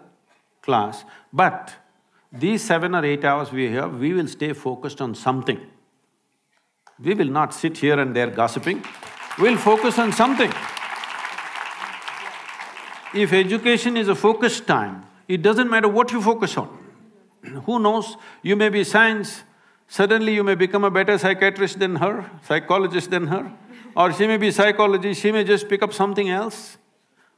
class, but these 7 or 8 hours we have, we will stay focused on something. We will not sit here and there gossiping, we'll focus on something. If education is a focused time, it doesn't matter what you focus on. Who knows, you may be science, suddenly you may become a better psychiatrist than her, psychologist than her, or she may be psychology, she may just pick up something else.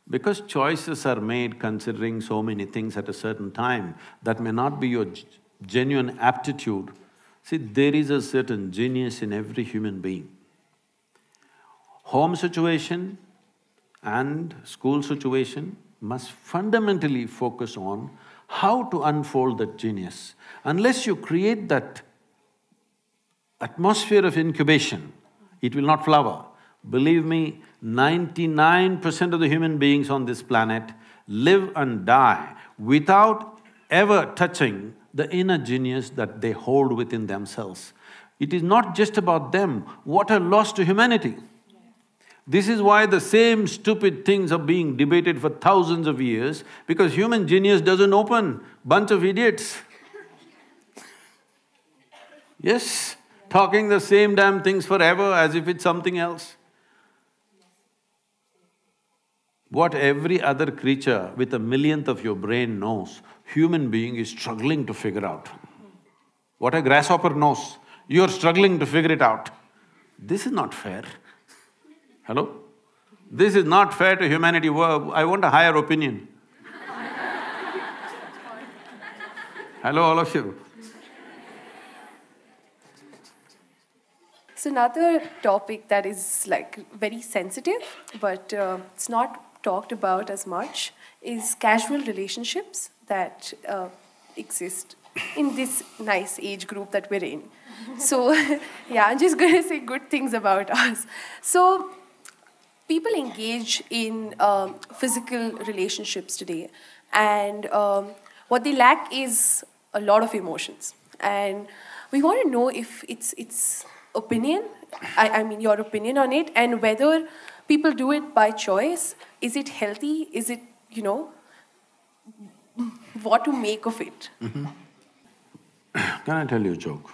Because choices are made considering so many things at a certain time, that may not be your genuine aptitude. See, there is a certain genius in every human being. Home situation and school situation must fundamentally focus on how to unfold that genius. Unless you create that atmosphere of incubation, it will not flower. Believe me, 99% of the human beings on this planet live and die without ever touching the inner genius that they hold within themselves. It is not just about them, what a loss to humanity. This is why the same stupid things are being debated for thousands of years, because human genius doesn't open, bunch of idiots. Yes, talking the same damn things forever as if it's something else. What every other creature with a millionth of your brain knows, human being is struggling to figure out. What a grasshopper knows, you're struggling to figure it out. This is not fair. Hello? This is not fair to humanity. I want a higher opinion. Hello, all of you. So another topic that is like very sensitive, but it's not talked about as much, is casual relationships that exist in this nice age group that we're in. So, yeah, I'm just going to say good things about us. So, people engage in physical relationships today, and what they lack is a lot of emotions. And we want to know if it's opinion, I mean your opinion on it, and whether people do it by choice. Is it healthy? Is it, you know, what to make of it? Mm-hmm. Can I tell you a joke?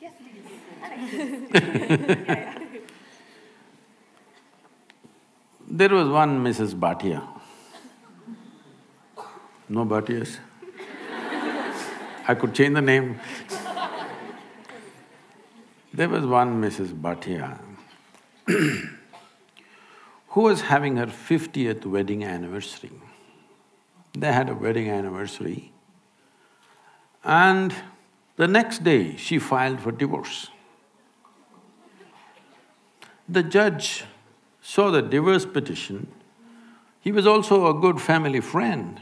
Yes, please. There was one Mrs. Bhatia. No Bhatias? I could change the name. There was one Mrs. Bhatia who was having her 50th wedding anniversary. They had a wedding anniversary and the next day she filed for divorce. The judge saw the divorce petition. He was also a good family friend.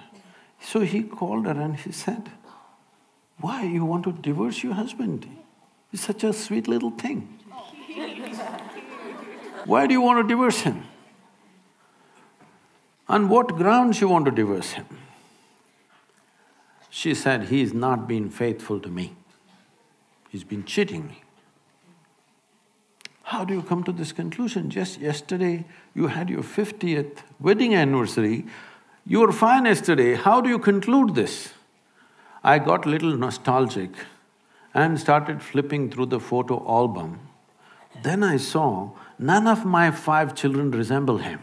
So he called her and he said, "Why you want to divorce your husband? He's such a sweet little thing. Why do you want to divorce him? On what grounds you want to divorce him?" She said, "He's not been faithful to me. He's been cheating me." How do you come to this conclusion? Just yesterday you had your 50th wedding anniversary, you were fine yesterday, how do you conclude this? I got little nostalgic and started flipping through the photo album. Then I saw none of my 5 children resemble him.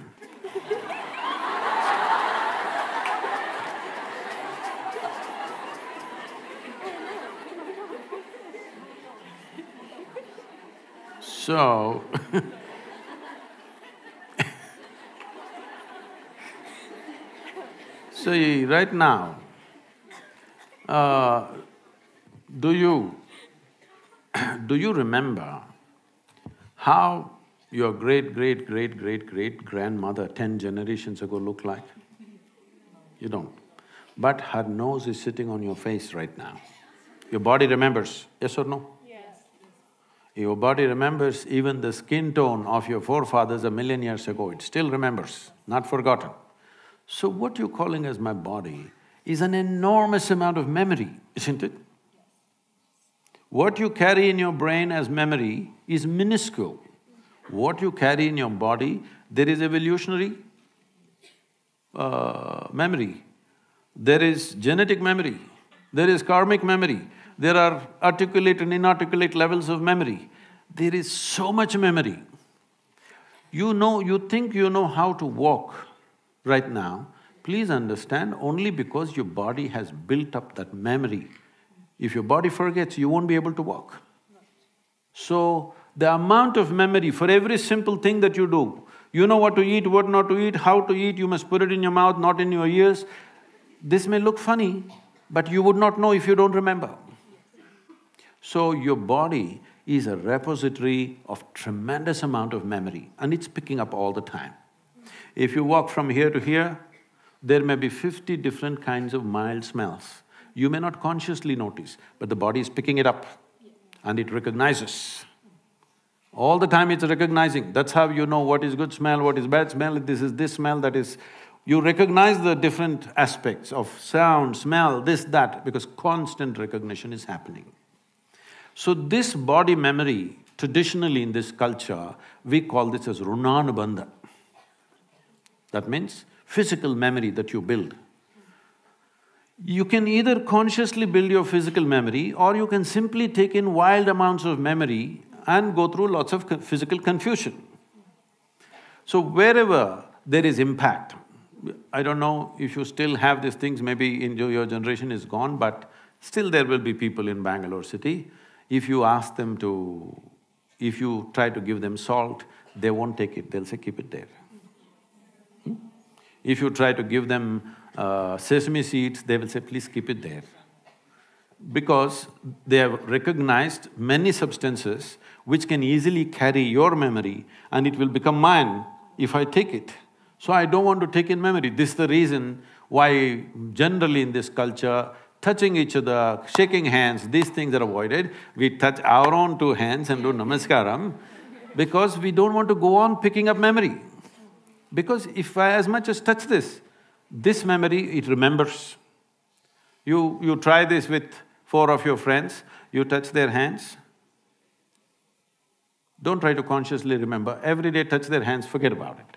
So see, right now, do you remember how your great-great-great-great-great-grandmother 10 generations ago looked like? You don't. But her nose is sitting on your face right now. Your body remembers, yes or no? Your body remembers even the skin tone of your forefathers 1,000,000 years ago, it still remembers, not forgotten. So what you're calling as my body is an enormous amount of memory, isn't it? What you carry in your brain as memory is minuscule. What you carry in your body, there is evolutionary memory, there is genetic memory, there is karmic memory, there are articulate and inarticulate levels of memory. There is so much memory. You think you know how to walk right now, please understand, only because your body has built up that memory. If your body forgets, you won't be able to walk. So, the amount of memory for every simple thing that you do, you know what to eat, what not to eat, how to eat, you must put it in your mouth, not in your ears. This may look funny, but you would not know if you don't remember. So your body is a repository of tremendous amount of memory and it's picking up all the time. If you walk from here to here, there may be 50 different kinds of mild smells. You may not consciously notice, but the body is picking it up and it recognizes. All the time it's recognizing, that's how you know what is good smell, what is bad smell, this is this smell, that is… You recognize the different aspects of sound, smell, this, that, because constant recognition is happening. So this body memory, traditionally in this culture, we call this as runanubandha. That means physical memory that you build. You can either consciously build your physical memory or you can simply take in wild amounts of memory and go through lots of physical confusion. So wherever there is impact, I don't know if you still have these things, maybe in your generation is gone, but still there will be people in Bangalore city. If you ask them to… if you try to give them salt, they won't take it, they'll say, keep it there. If you try to give them sesame seeds, they will say, please keep it there. Because they have recognized many substances which can easily carry your memory and it will become mine if I take it. So I don't want to take in memory. This is the reason why generally in this culture, touching each other, shaking hands, these things are avoided. We touch our own 2 hands and do namaskaram because we don't want to go on picking up memory. Because if I as much as touch this memory, it remembers. You try this with 4 of your friends, you touch their hands. Don't try to consciously remember, every day touch their hands, forget about it.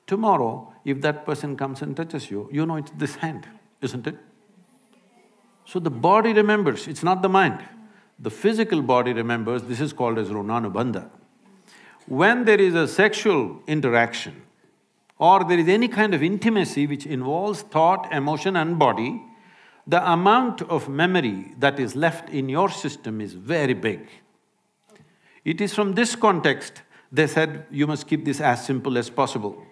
Tomorrow, if that person comes and touches you, you know it's this hand, isn't it? So the body remembers, it's not the mind. The physical body remembers, this is called as runanubandha. When there is a sexual interaction, or there is any kind of intimacy which involves thought, emotion and body, the amount of memory that is left in your system is very big. It is from this context they said you must keep this as simple as possible.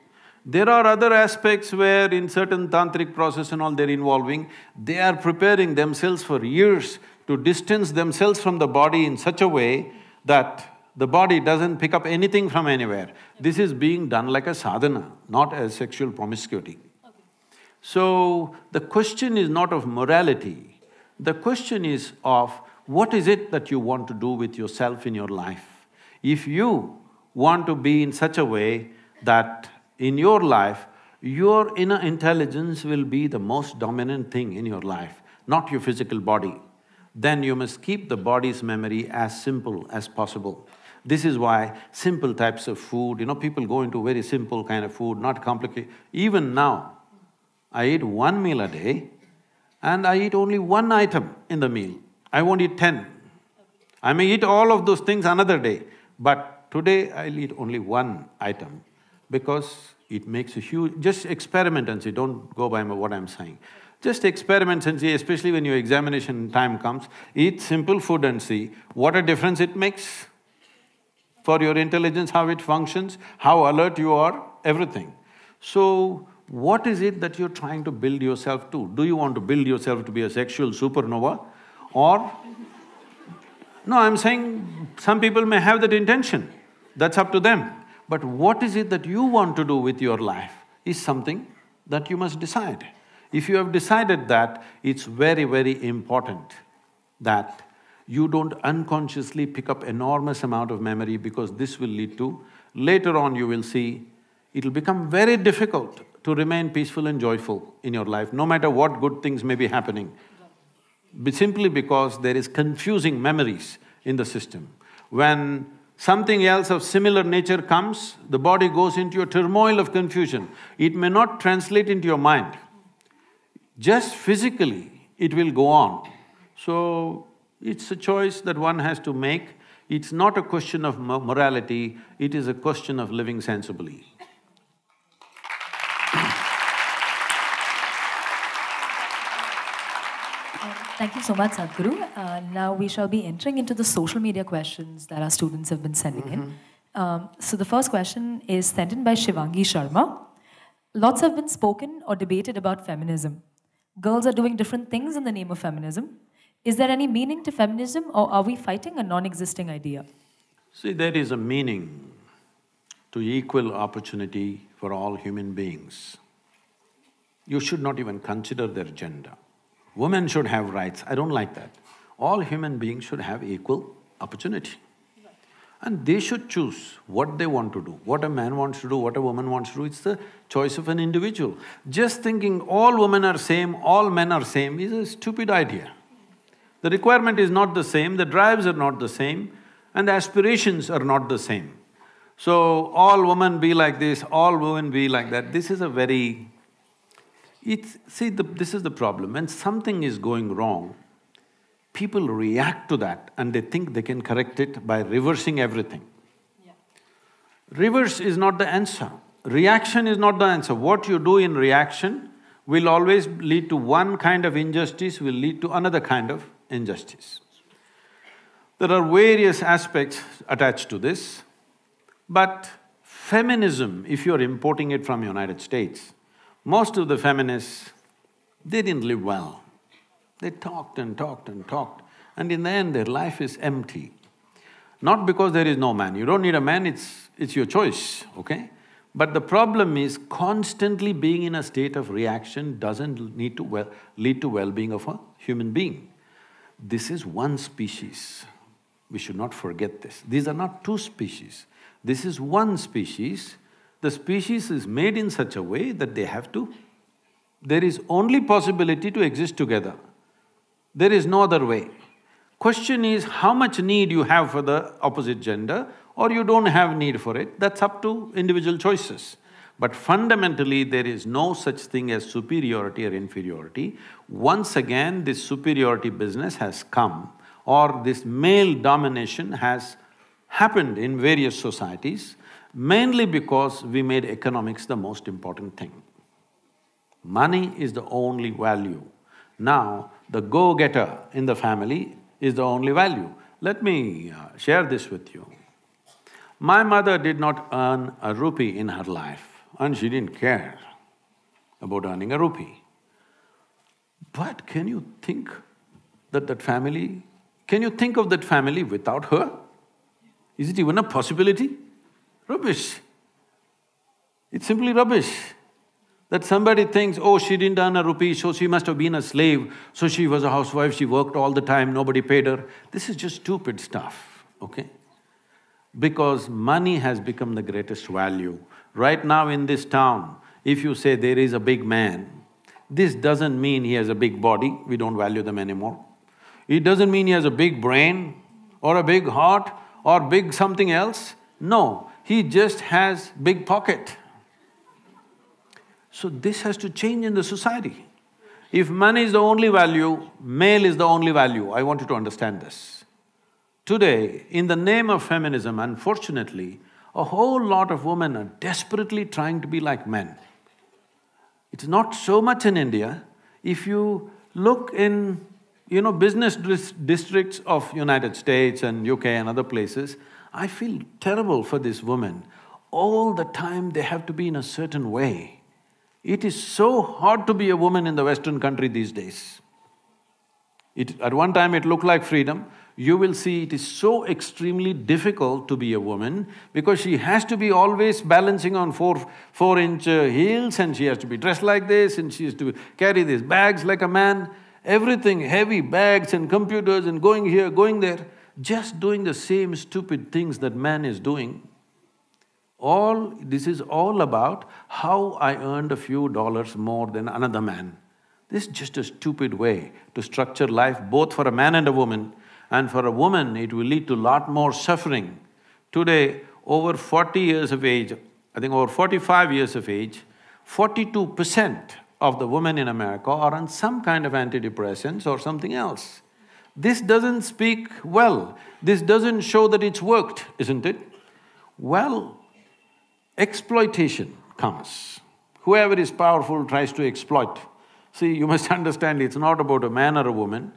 There are other aspects where in certain tantric process and all they're involving, they are preparing themselves for years to distance themselves from the body in such a way that the body doesn't pick up anything from anywhere. This is being done like a sadhana, not as sexual promiscuity. So, the question is not of morality, the question is of what is it that you want to do with yourself in your life. If you want to be in such a way that in your life, your inner intelligence will be the most dominant thing in your life, not your physical body, then you must keep the body's memory as simple as possible. This is why simple types of food, people go into very simple kind of food, not complicated. Even now, I eat one meal a day and I eat only one item in the meal. I won't eat 10. I may eat all of those things another day, but today I'll eat only one item because it makes a huge… Just experiment and see, don't go by what I'm saying. Just experiment and see, especially when your examination time comes, eat simple food and see what a difference it makes for your intelligence, how it functions, how alert you are, everything. So, what is it that you're trying to build yourself to? Do you want to build yourself to be a sexual supernova or… No, I'm saying some people may have that intention, that's up to them. But what is it that you want to do with your life is something that you must decide. If you have decided that, it's very, very important that you don't unconsciously pick up enormous amount of memory because this will lead to… Later on you will see, it'll become very difficult to remain peaceful and joyful in your life, no matter what good things may be happening, simply because there is confusing memories in the system. When something else of similar nature comes, the body goes into a turmoil of confusion. It may not translate into your mind, just physically it will go on. So, it's a choice that one has to make. It's not a question of morality, it is a question of living sensibly. Thank you so much, Sadhguru. Now we shall be entering into the social media questions that our students have been sending in. So the first question is sent in by Shivangi Sharma. Lots have been spoken or debated about feminism. Girls are doing different things in the name of feminism. Is there any meaning to feminism or are we fighting a non-existing idea? See, there is a meaning to equal opportunity for all human beings. You should not even consider their gender. Women should have rights, I don't like that. All human beings should have equal opportunity. And they should choose what they want to do. What a man wants to do, what a woman wants to do, it's the choice of an individual. Just thinking all women are same, all men are same is a stupid idea. The requirement is not the same, the drives are not the same, and the aspirations are not the same. So, all women be like this, all women be like that, this is a very… this is the problem, when something is going wrong, people react to that and they think they can correct it by reversing everything. Yeah. Reverse is not the answer, reaction is not the answer. What you do in reaction will always lead to one kind of injustice, will lead to another kind of injustice. There are various aspects attached to this, but feminism, if you're importing it from United States, most of the feminists, they didn't live well. They talked and talked and talked, and in the end their life is empty. Not because there is no man, you don't need a man, it's your choice, okay? But the problem is constantly being in a state of reaction doesn't lead to well-being of a human being. This is one species, we should not forget this. These are not two species, this is one species. The species is made in such a way that they have to… There is only possibility to exist together. There is no other way. Question is how much need you have for the opposite gender or you don't have need for it, that's up to individual choices. But fundamentally, there is no such thing as superiority or inferiority. Once again, this superiority business has come, or this male domination has happened in various societies. mainly because we made economics the most important thing. Money is the only value. Now, the go-getter in the family is the only value. Let me share this with you. My mother did not earn a rupee in her life, and she didn't care about earning a rupee. But can you think that family… Can you think of that family without her? Is it even a possibility? Rubbish. It's simply rubbish. That somebody thinks, oh, she didn't earn a rupee, so she must have been a slave, so she was a housewife, she worked all the time, nobody paid her. This is just stupid stuff, okay? Because money has become the greatest value. Right now in this town, if you say there is a big man, this doesn't mean he has a big body, we don't value them anymore. It doesn't mean he has a big brain or a big heart or big something else. No, he just has big pocket. So this has to change in the society. If money is the only value, male is the only value, I want you to understand this. Today, in the name of feminism, unfortunately, a whole lot of women are desperately trying to be like men. It's not so much in India. If you look in, business districts of United States and UK and other places, I feel terrible for these women. All the time they have to be in a certain way. It is so hard to be a woman in the Western country these days. At one time it looked like freedom. You will see it is so extremely difficult to be a woman because she has to be always balancing on four-inch heels, and she has to be dressed like this, and she has to carry these bags like a man. Everything, heavy bags and computers and going here, going there, just doing the same stupid things that man is doing. This is all about how I earned a few dollars more than another man. This is just a stupid way to structure life both for a man and a woman, and for a woman it will lead to lot more suffering. Today, over 40 years of age, I think over 45 years of age, 42% of the women in America are on some kind of antidepressants or something else. This doesn't speak well, this doesn't show that it's worked, isn't it? Well, exploitation comes. Whoever is powerful tries to exploit. See, you must understand it's not about a man or a woman.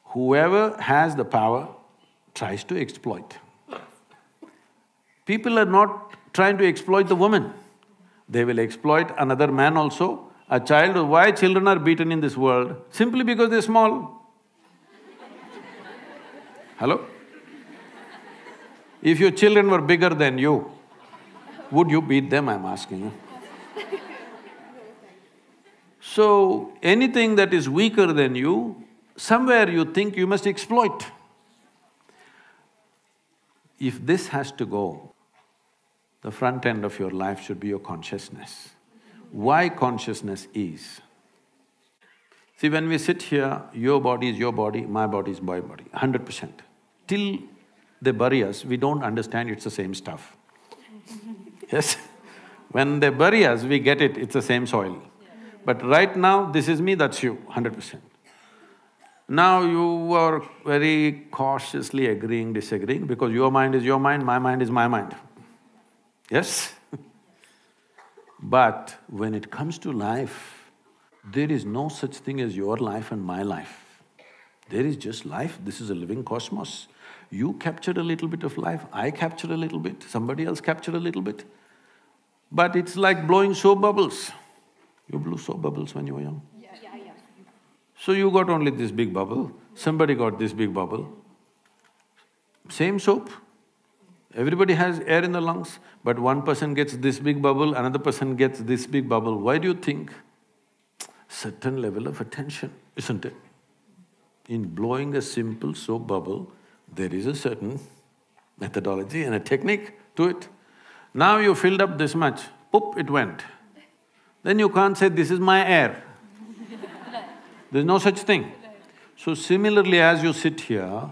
Whoever has the power tries to exploit. People are not trying to exploit the woman. They will exploit another man also. A child… Why children are beaten in this world? Simply because they're small. Hello? If your children were bigger than you, would you beat them, I'm asking you? So, anything that is weaker than you, somewhere you think you must exploit. If this has to go, the front end of your life should be your consciousness. Why consciousness is? See, when we sit here, your body is your body, my body is my body, 100%. Till they bury us, we don't understand it's the same stuff. Yes? When they bury us, we get it, it's the same soil. But right now, this is me, that's you, 100%. Now you are very cautiously agreeing, disagreeing, because your mind is your mind, my mind is my mind. Yes? But when it comes to life, there is no such thing as your life and my life. There is just life, this is a living cosmos. You captured a little bit of life, I captured a little bit, somebody else captured a little bit. But it's like blowing soap bubbles. You blew soap bubbles when you were young? Yeah. So you got only this big bubble, somebody got this big bubble. Same soap. Everybody has air in the lungs, but one person gets this big bubble, another person gets this big bubble. Why do you think? Certain level of attention, isn't it? In blowing a simple soap bubble, there is a certain methodology and a technique to it. Now you filled up this much, poop, it went. Then you can't say, this is my air. There's no such thing. So similarly, as you sit here,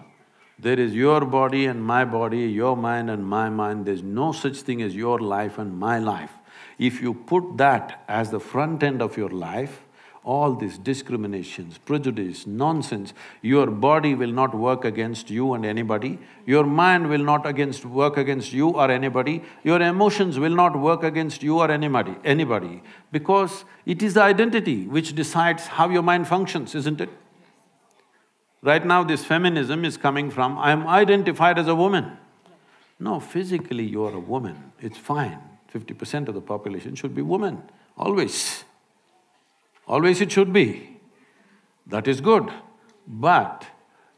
there is your body and my body, your mind and my mind, there's no such thing as your life and my life. If you put that as the front end of your life, all these discriminations, prejudice, nonsense, your body will not work against you and anybody, your mind will not work against you or anybody, your emotions will not work against you or anybody, because it is the identity which decides how your mind functions, isn't it? Right now this feminism is coming from, I am identified as a woman. No, physically you are a woman, it's fine. 50% of the population should be women, always. Always it should be. That is good. But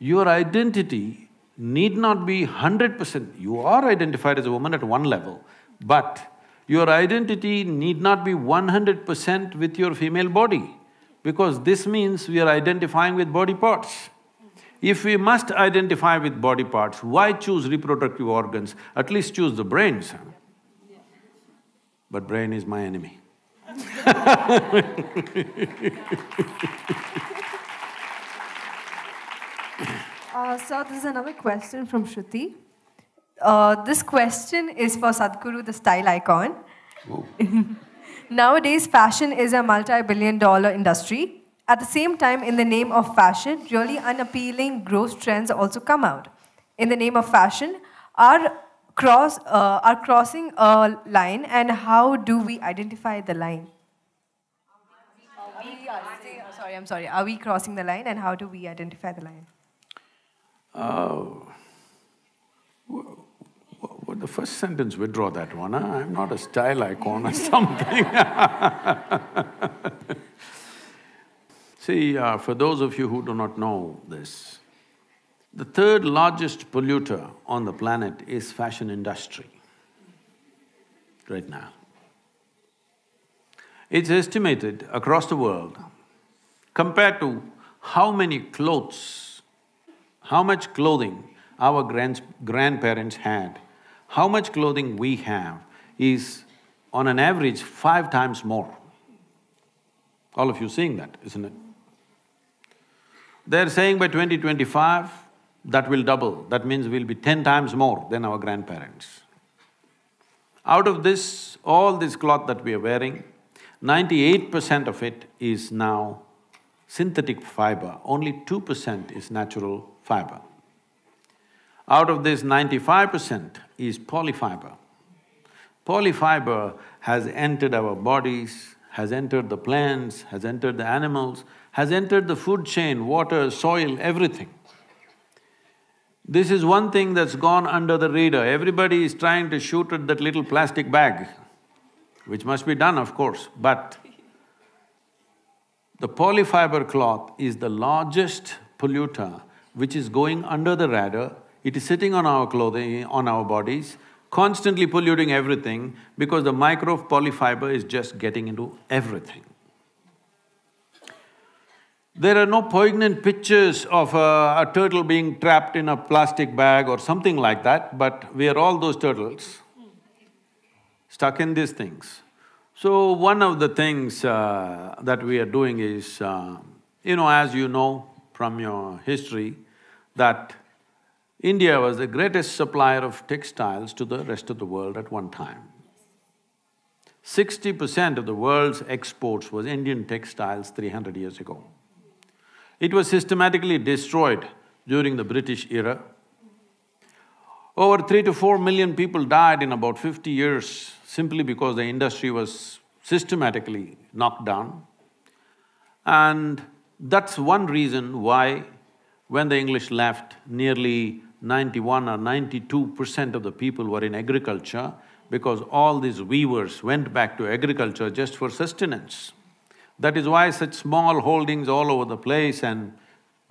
your identity need not be 100%. You are identified as a woman at one level, but your identity need not be 100% with your female body, because this means we are identifying with body parts. If we must identify with body parts, why choose reproductive organs? At least choose the brains. But brain is my enemy. So this is another question from Shruti. This question is for Sadhguru, the style icon. Nowadays, fashion is a multi-billion-dollar industry. At the same time, in the name of fashion, really unappealing, gross trends also come out. In the name of fashion, are crossing a line, and how do we identify the line? Are we crossing the line, and how do we identify the line? The first sentence, withdraw that one, huh? I'm not a style icon or something. See, for those of you who do not know this, the third largest polluter on the planet is fashion industry right now. It's estimated across the world, compared to how many clothes, how much clothing our grandparents had, how much clothing we have is on an average 5 times more. All of you seeing that, isn't it? They're saying by 2025, that will double. That means we'll be 10 times more than our grandparents. Out of this, all this cloth that we are wearing, 98% of it is now synthetic fiber, only 2% is natural fiber. Out of this, 95% is polyfiber. Polyfiber has entered our bodies, has entered the plants, has entered the animals, has entered the food chain, water, soil, everything. This is one thing that's gone under the radar. Everybody is trying to shoot at that little plastic bag, which must be done, of course, but the polyfiber cloth is the largest polluter which is going under the radar. It is sitting on our clothing, on our bodies, constantly polluting everything because the micro polyfiber is just getting into everything. There are no poignant pictures of a turtle being trapped in a plastic bag or something like that, but we are all those turtles stuck in these things. So one of the things that we are doing is, as you know from your history, that India was the greatest supplier of textiles to the rest of the world at one time. 60% of the world's exports was Indian textiles 300 years ago. It was systematically destroyed during the British era. Over 3 to 4 million people died in about 50 years simply because the industry was systematically knocked down. And that's one reason why when the English left, nearly 91 or 92% of the people were in agriculture, because all these weavers went back to agriculture just for sustenance. That is why such small holdings all over the place and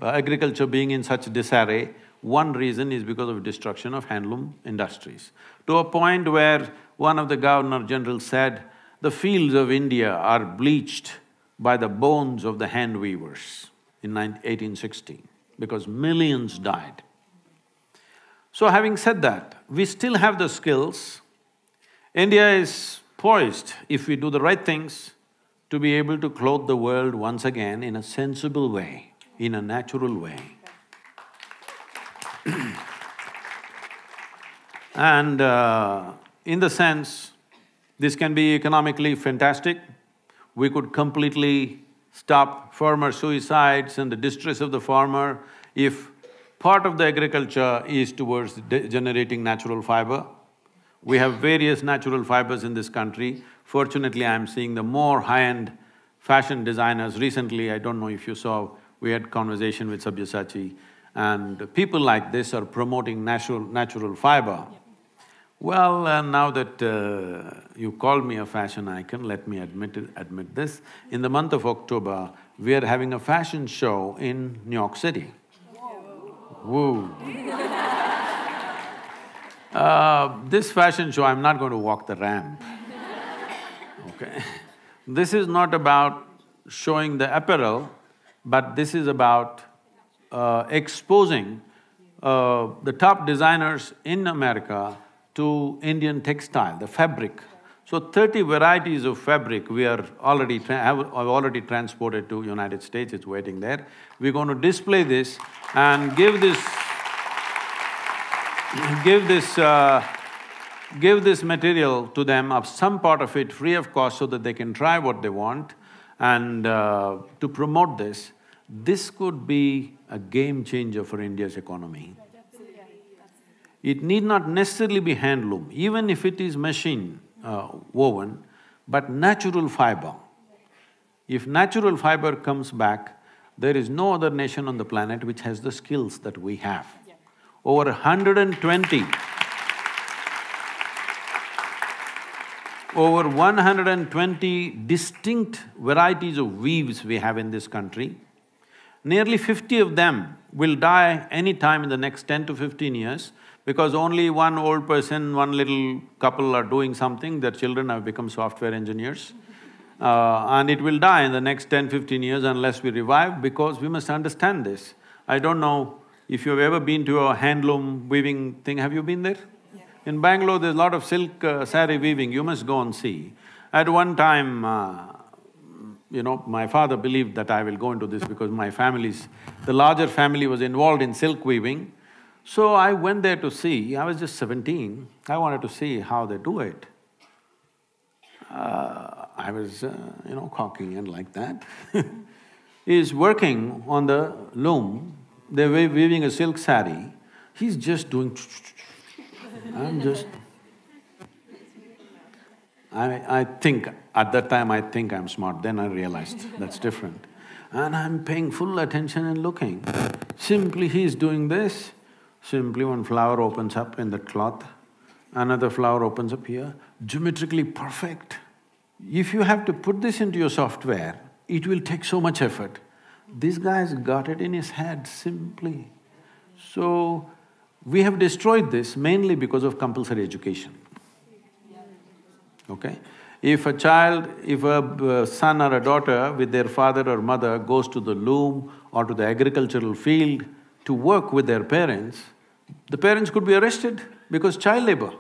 agriculture being in such disarray, one reason is because of destruction of handloom industries. To a point where one of the Governor-General said, the fields of India are bleached by the bones of the hand weavers in 1860, because millions died. So having said that, we still have the skills. India is poised, if we do the right things, to be able to clothe the world once again in a sensible way, in a natural way. And in the sense, this can be economically fantastic. We could completely stop farmer suicides and the distress of the farmer, if part of the agriculture is towards generating natural fiber. We have various natural fibers in this country. Fortunately, I'm seeing the more high-end fashion designers. Recently, I don't know if you saw, we had conversation with Sabyasachi, and people like this are promoting natural fiber. Well, now that you called me a fashion icon, let me admit this. In the month of October, we are having a fashion show in New York City. Woo! This fashion show, I'm not going to walk the ramp, okay? This is not about showing the apparel, but this is about exposing the top designers in America to Indian textile, the fabric. So 30 varieties of fabric we are already have already transported to United States, it's waiting there. We're going to display this and give this material to them, of some part of it free of cost, so that they can try what they want. And to promote this, this could be a game changer for India's economy. It need not necessarily be handloom, even if it is machine woven, but natural fiber. If natural fiber comes back, there is no other nation on the planet which has the skills that we have. Over 120, over 120 distinct varieties of weaves we have in this country. Nearly 50 of them will die any time in the next 10 to 15 years, because only one old person, one little couple are doing something, their children have become software engineers. And it will die in the next 10-15 years unless we revive, because we must understand this. I don't know if you've ever been to a handloom weaving thing, have you been there? Yeah. In Bengaluru, there's a lot of silk saree weaving, you must go and see. At one time, my father believed that I will go into this because the larger family was involved in silk weaving. So I went there to see, I was just 17, I wanted to see how they do it. I was, cocky and like that. He's working on the loom, they're weaving a silk saree, he's just doing I think, at that time I think I'm smart, then I realized that's different. And I'm paying full attention and looking. Simply he's doing this, simply one flower opens up in the cloth, another flower opens up here, geometrically perfect. If you have to put this into your software, it will take so much effort. This guy's got it in his head simply. So, we have destroyed this mainly because of compulsory education. Okay? If a son or a daughter with their father or mother goes to the loom or to the agricultural field to work with their parents, the parents could be arrested because child labor.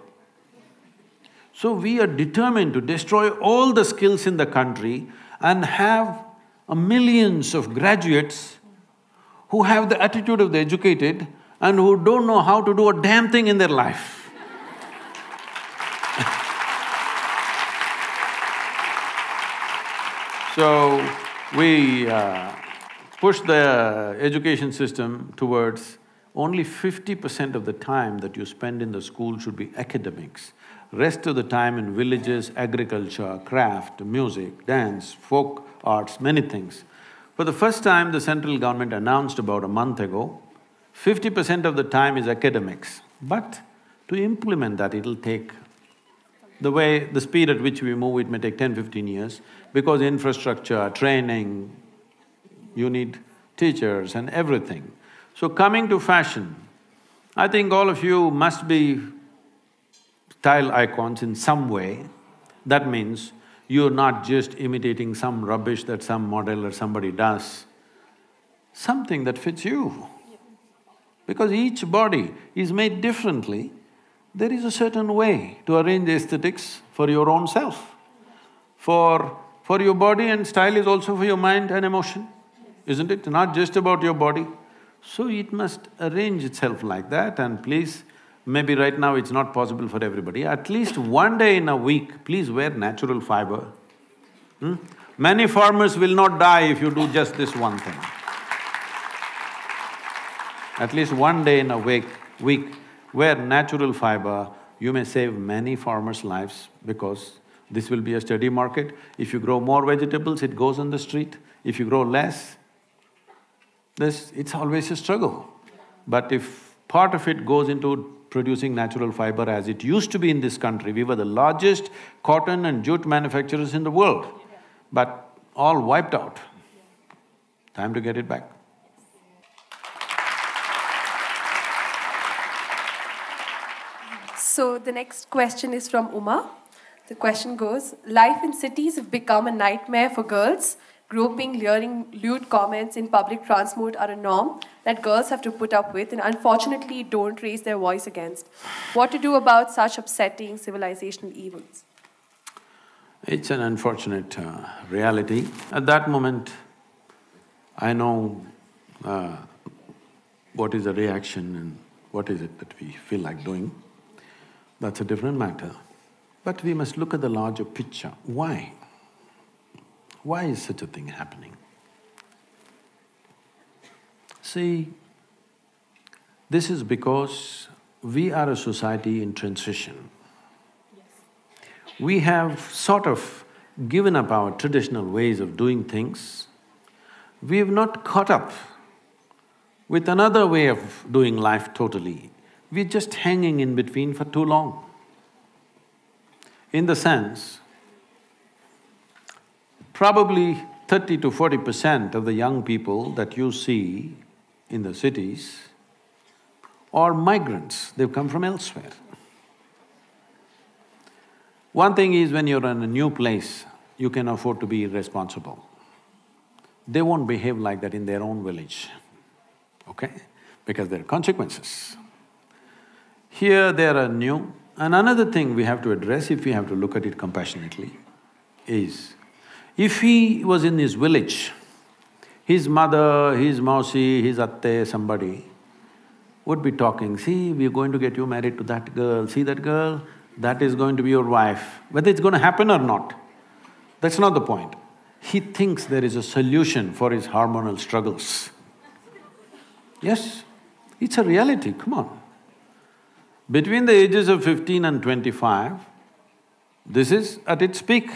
So we are determined to destroy all the skills in the country and have millions of graduates who have the attitude of the educated and who don't know how to do a damn thing in their life. So, we push the education system towards only 50% of the time that you spend in the school should be academics. Rest of the time in villages, agriculture, craft, music, dance, folk arts, many things. For the first time, the central government announced about a month ago, 50% of the time is academics. But to implement that, it'll take… the speed at which we move, it may take 10-15 years, because infrastructure, training, you need teachers and everything. So coming to fashion, I think all of you must be style icons in some way. That means you're not just imitating some rubbish that some model or somebody does, something that fits you. Because each body is made differently, there is a certain way to arrange aesthetics for your own self. For your body, and style is also for your mind and emotion, isn't it? Not just about your body. So it must arrange itself like that, and please, maybe right now it's not possible for everybody, at least one day in a week, please wear natural fiber. Many farmers will not die if you do just this one thing. At least one day in a week where natural fiber, you may save many farmers' lives because this will be a steady market. If you grow more vegetables, it goes on the street. If you grow less, it's always a struggle. But if part of it goes into producing natural fiber as it used to be in this country, we were the largest cotton and jute manufacturers in the world, but all wiped out. Time to get it back. So the next question is from Uma. The question goes, life in cities have become a nightmare for girls. Groping, leering, lewd comments in public transport are a norm that girls have to put up with and unfortunately don't raise their voice against. What to do about such upsetting civilizational evils? It's an unfortunate reality. At that moment, I know what is the reaction and what is it that we feel like doing. That's a different matter. But we must look at the larger picture. Why? Why is such a thing happening? See, this is because we are a society in transition. We have sort of given up our traditional ways of doing things. We have not caught up with another way of doing life totally. We're just hanging in between for too long. In the sense, probably 30 to 40% of the young people that you see in the cities are migrants, they've come from elsewhere. One thing is, when you're in a new place, you can afford to be irresponsible. They won't behave like that in their own village, okay? Because there are consequences. Here they are new. And another thing we have to address, if we have to look at it compassionately, is if he was in his village, his mother, his mausi, his atte, somebody would be talking, see, we're going to get you married to that girl, see that girl? That is going to be your wife. Whether it's going to happen or not, that's not the point. He thinks there is a solution for his hormonal struggles. Yes, it's a reality, come on. Between the ages of 15 and 25, this is at its peak.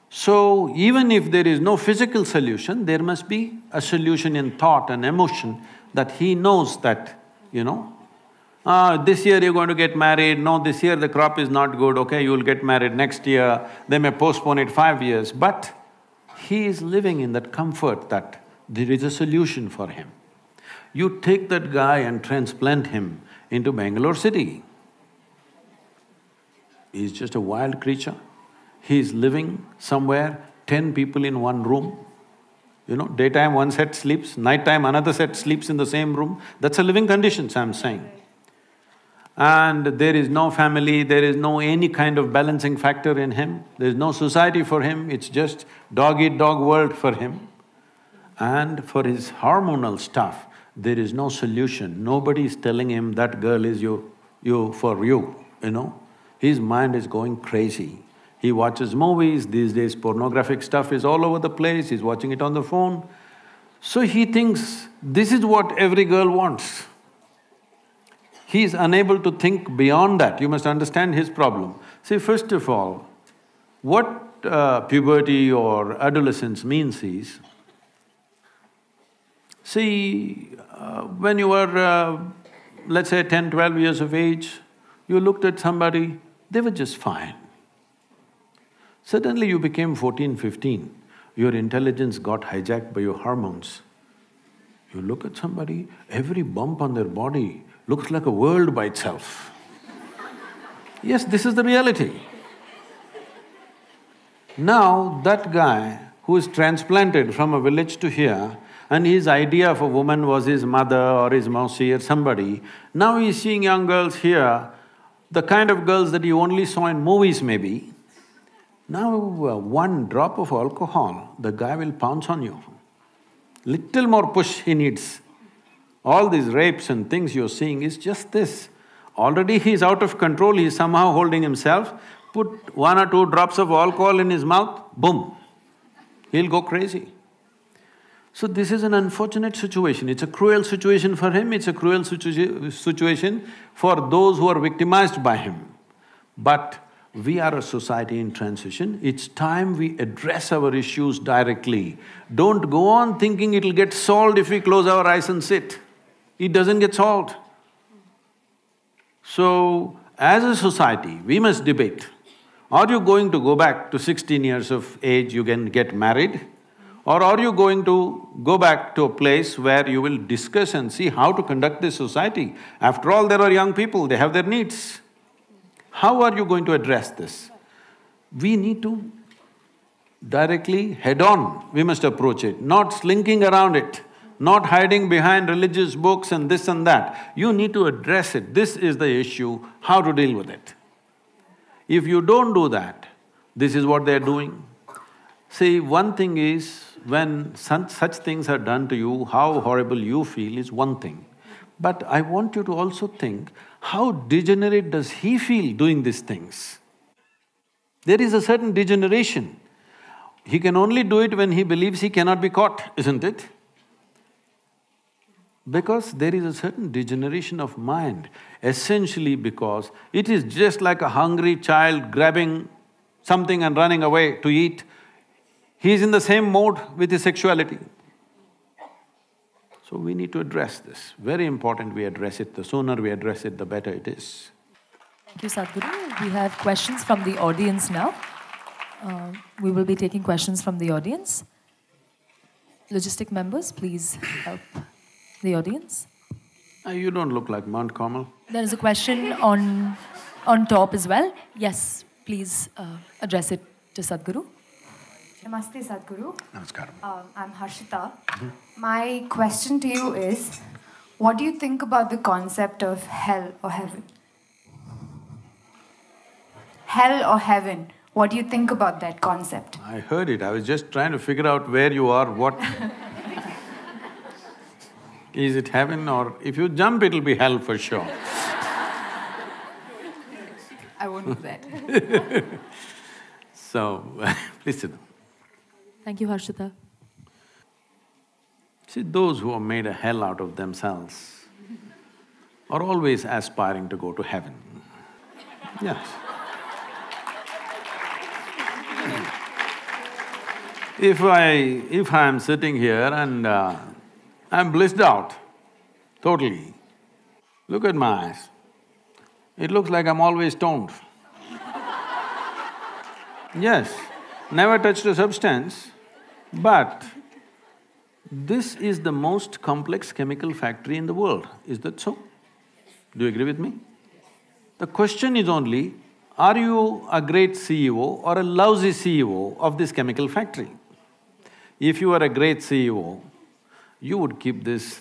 So, even if there is no physical solution, there must be a solution in thought and emotion that he knows that, this year you're going to get married, no, this year the crop is not good, okay, you'll get married next year, they may postpone it 5 years, but he is living in that comfort that there is a solution for him. You take that guy and transplant him into Bengaluru city. He's just a wild creature. He's living somewhere, 10 people in one room. Daytime one set sleeps, nighttime another set sleeps in the same room. That's a living conditions, I'm saying. And there is no family, there is no any kind of balancing factor in him, there is no society for him, it's just dog-eat-dog world for him. And for his hormonal stuff, there is no solution. Nobody is telling him that girl is for you. His mind is going crazy. He watches movies, these days pornographic stuff is all over the place, he's watching it on the phone. So he thinks this is what every girl wants. He is unable to think beyond that, you must understand his problem. See, first of all, what puberty or adolescence means is, see, when you were, let's say 10, 12 years of age, you looked at somebody, they were just fine. Suddenly you became 14, 15, your intelligence got hijacked by your hormones. You look at somebody, every bump on their body looks like a world by itself. Yes, this is the reality. Now, that guy who is transplanted from a village to here, and his idea of a woman was his mother or his mausi or somebody, now he's seeing young girls here, the kind of girls that he only saw in movies maybe. Now, one drop of alcohol, the guy will pounce on you. Little more push he needs. All these rapes and things you're seeing is just this. Already he's out of control, he's somehow holding himself, put 1 or 2 drops of alcohol in his mouth, boom. He'll go crazy. So this is an unfortunate situation. It's a cruel situation for him, it's a cruel situation for those who are victimized by him. But we are a society in transition. It's time we address our issues directly. Don't go on thinking it'll get solved if we close our eyes and sit. It doesn't get solved. So, as a society, we must debate. Are you going to go back to 16 years of age, you can get married? Or are you going to go back to a place where you will discuss and see how to conduct this society? After all, there are young people, they have their needs. How are you going to address this? We need to directly, head-on, we must approach it, not slinking around it, not hiding behind religious books and this and that. You need to address it. This is the issue, how to deal with it. If you don't do that, this is what they're doing. See, one thing is, when such things are done to you, how horrible you feel is one thing. But I want you to also think, how degenerate does he feel doing these things? There is a certain degeneration. He can only do it when he believes he cannot be caught, isn't it? Because there is a certain degeneration of mind, essentially because it is just like a hungry child grabbing something and running away to eat. He is in the same mode with his sexuality. So we need to address this. Very important we address it. The sooner we address it, the better it is. Thank you, Sadhguru. We have questions from the audience now. We will be taking questions from the audience. Logistic members, please help the audience. You don't look like Mount Carmel. There is a question on top as well. Yes, please address it to Sadhguru. Namaste, Sadhguru. Namaskaram. I'm Harshita. My question to you is, what do you think about the concept of hell or heaven? Hell or heaven, what do you think about that concept? I heard it, I was just trying to figure out where you are, what… Is it heaven or… if you jump, it'll be hell for sure. I won't do that. So, please sit down. Thank you, Harshita. See, those who have made a hell out of themselves are always aspiring to go to heaven. Yes. If I am sitting here and I'm blissed out, totally, look at my eyes. It looks like I'm always stoned. Yes, never touched a substance, but this is the most complex chemical factory in the world. Is that so? Do you agree with me? The question is only, are you a great CEO or a lousy CEO of this chemical factory? If you are a great CEO, you would keep this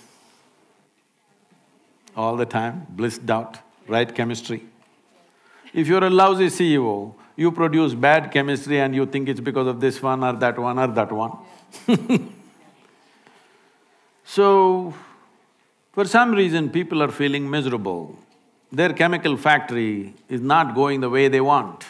all the time, blissed out, right chemistry. If you're a lousy CEO, you produce bad chemistry and you think it's because of this one or that one or that one. So, for some reason people are feeling miserable. Their chemical factory is not going the way they want.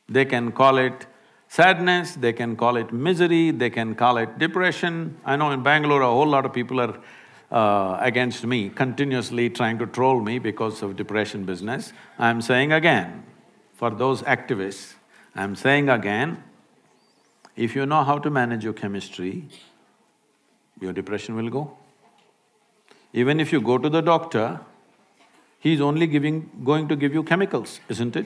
They can call it sadness, they can call it misery, they can call it depression. I know in Bengaluru a whole lot of people are against me, continuously trying to troll me because of depression business. I'm saying again, for those activists, I'm saying again, if you know how to manage your chemistry, your depression will go. Even if you go to the doctor, he's only going to give you chemicals, isn't it?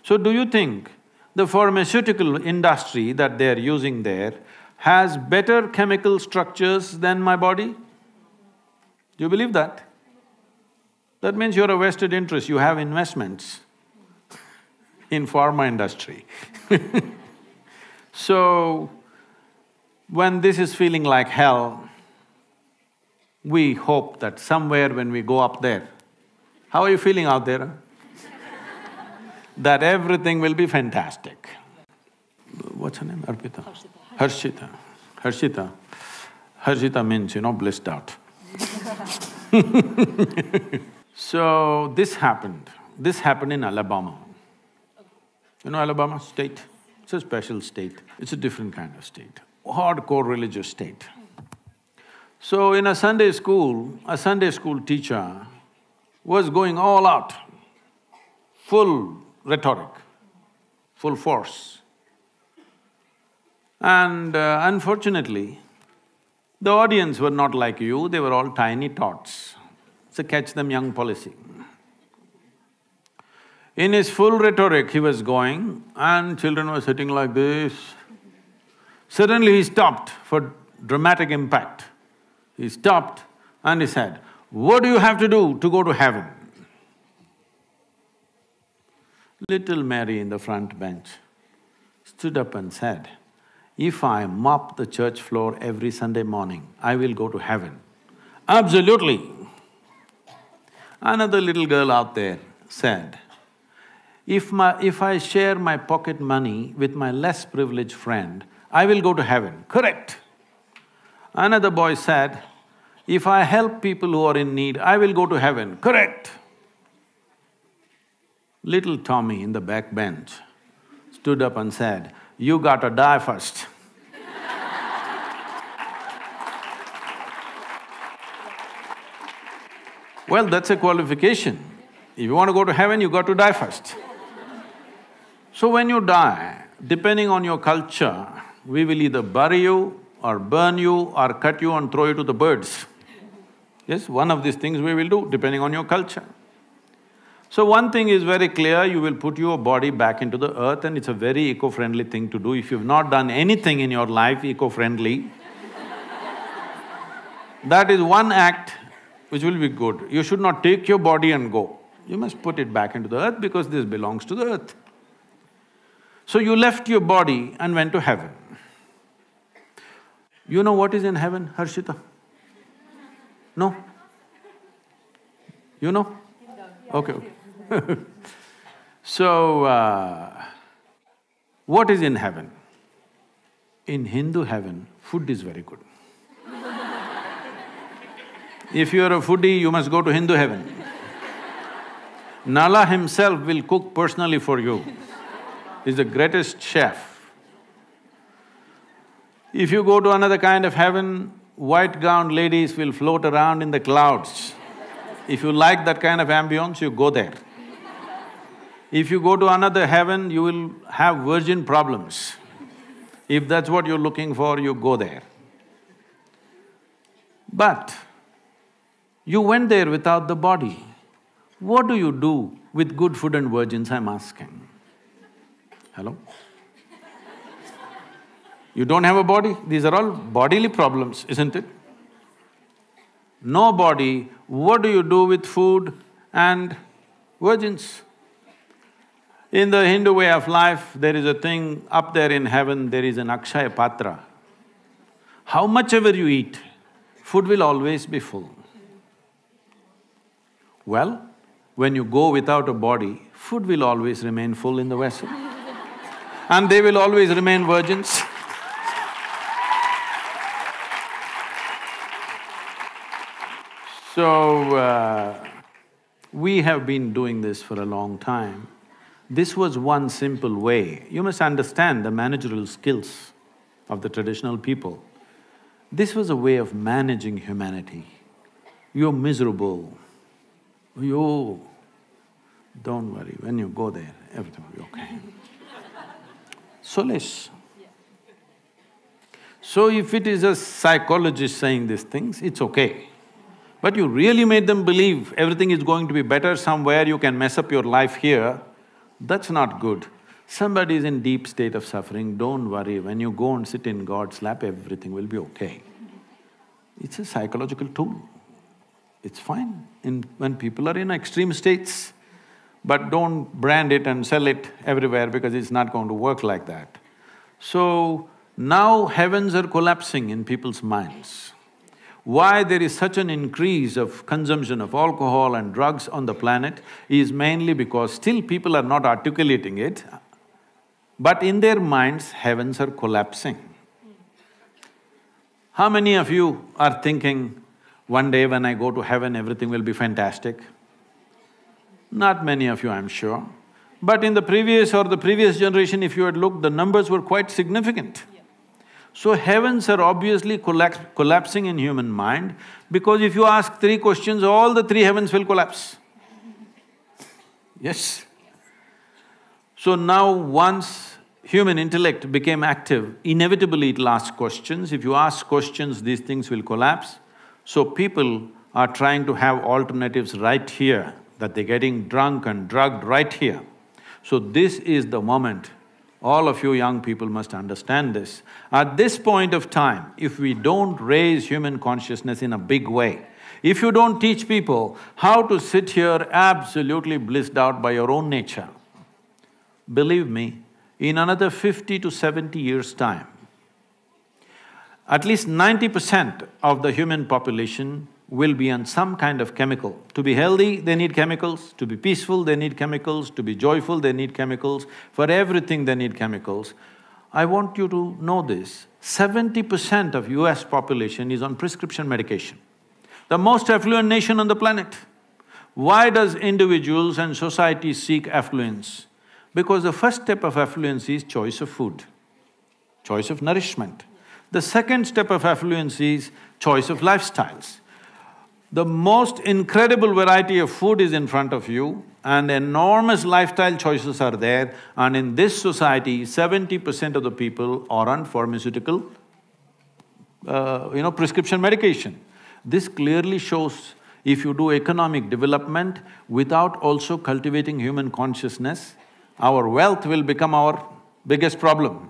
So do you think the pharmaceutical industry that they're using there has better chemical structures than my body? Do you believe that? That means you're a vested interest, you have investments in pharma industry. So, when this is feeling like hell, we hope that somewhere when we go up there, how are you feeling out there? That everything will be fantastic. What's her name? Arpita? Harshita. Harshita. Harshita means, blissed out. So, this happened in Alabama. You know Alabama state? It's a special state. It's a different kind of state, hardcore religious state. So in a Sunday school teacher was going all out, full rhetoric, full force. And unfortunately, the audience were not like you, they were all tiny tots. It's a catch them young policy. In his full rhetoric, he was going and children were sitting like this. Suddenly he stopped for dramatic impact. He stopped and he said, "What do you have to do to go to heaven?" Little Mary in the front bench stood up and said, "If I mop the church floor every Sunday morning, I will go to heaven." Absolutely. Another little girl out there said, If I share my pocket money with my less privileged friend, I will go to heaven. Correct. Another boy said, "If I help people who are in need, I will go to heaven." Correct. Little Tommy in the back bench stood up and said, "You gotta die first." Well, that's a qualification. If you want to go to heaven, you got to die first. So when you die, depending on your culture, we will either bury you or burn you or cut you and throw you to the birds. Yes, one of these things we will do, depending on your culture. So one thing is very clear, you will put your body back into the earth and it's a very eco-friendly thing to do. If you've not done anything in your life eco-friendly, that is one act which will be good. You should not take your body and go. You must put it back into the earth because this belongs to the earth. So you left your body and went to heaven. You know what is in heaven, Harshita? No? You know? Okay, okay. So, what is in heaven? In Hindu heaven, food is very good. If you are a foodie, you must go to Hindu heaven. Nala himself will cook personally for you. He's the greatest chef. If you go to another kind of heaven, white-gowned ladies will float around in the clouds. If you like that kind of ambience, you go there. If you go to another heaven, you will have virgin problems. If that's what you're looking for, you go there. But you went there without the body. What do you do with good food and virgins, I'm asking? Hello? You don't have a body? These are all bodily problems, isn't it? No body, what do you do with food and virgins? In the Hindu way of life, there is a thing, up there in heaven, there is an Akshaya Patra. How much ever you eat, food will always be full. Well, when you go without a body, food will always remain full in the vessel. And they will always remain virgins. So, we have been doing this for a long time. This was one simple way. You must understand the managerial skills of the traditional people. This was a way of managing humanity. You're miserable. You… don't worry, when you go there, everything will be okay. Solace. So if it is a psychologist saying these things, it's okay. But you really made them believe everything is going to be better somewhere, you can mess up your life here, that's not good. Somebody is in deep state of suffering, don't worry, when you go and sit in God's lap, everything will be okay. It's a psychological tool. It's fine when people are in extreme states, but don't brand it and sell it everywhere because it's not going to work like that. So, now heavens are collapsing in people's minds. Why there is such an increase of consumption of alcohol and drugs on the planet is mainly because still people are not articulating it, but in their minds, heavens are collapsing. How many of you are thinking, one day when I go to heaven, everything will be fantastic? Not many of you, I'm sure. But in the previous generation, if you had looked, the numbers were quite significant. So heavens are obviously collapsing in human mind, because if you ask three questions, all the three heavens will collapse. Yes. So now once human intellect became active, inevitably it'll ask questions. If you ask questions, these things will collapse. So people are trying to have alternatives right here, that they're getting drunk and drugged right here. So this is the moment. All of you young people must understand this. At this point of time, if we don't raise human consciousness in a big way, if you don't teach people how to sit here absolutely blissed out by your own nature, believe me, in another 50 to 70 years' time, at least 90% of the human population will be on some kind of chemical. To be healthy, they need chemicals. To be peaceful, they need chemicals. To be joyful, they need chemicals. For everything, they need chemicals. I want you to know this, 70% of US population is on prescription medication. The most affluent nation on the planet. Why does individuals and societies seek affluence? Because the first step of affluence is choice of food, choice of nourishment. The second step of affluence is choice of lifestyles. The most incredible variety of food is in front of you and enormous lifestyle choices are there, and in this society, 70% of the people are on pharmaceutical, prescription medication. This clearly shows if you do economic development without also cultivating human consciousness, our wealth will become our biggest problem.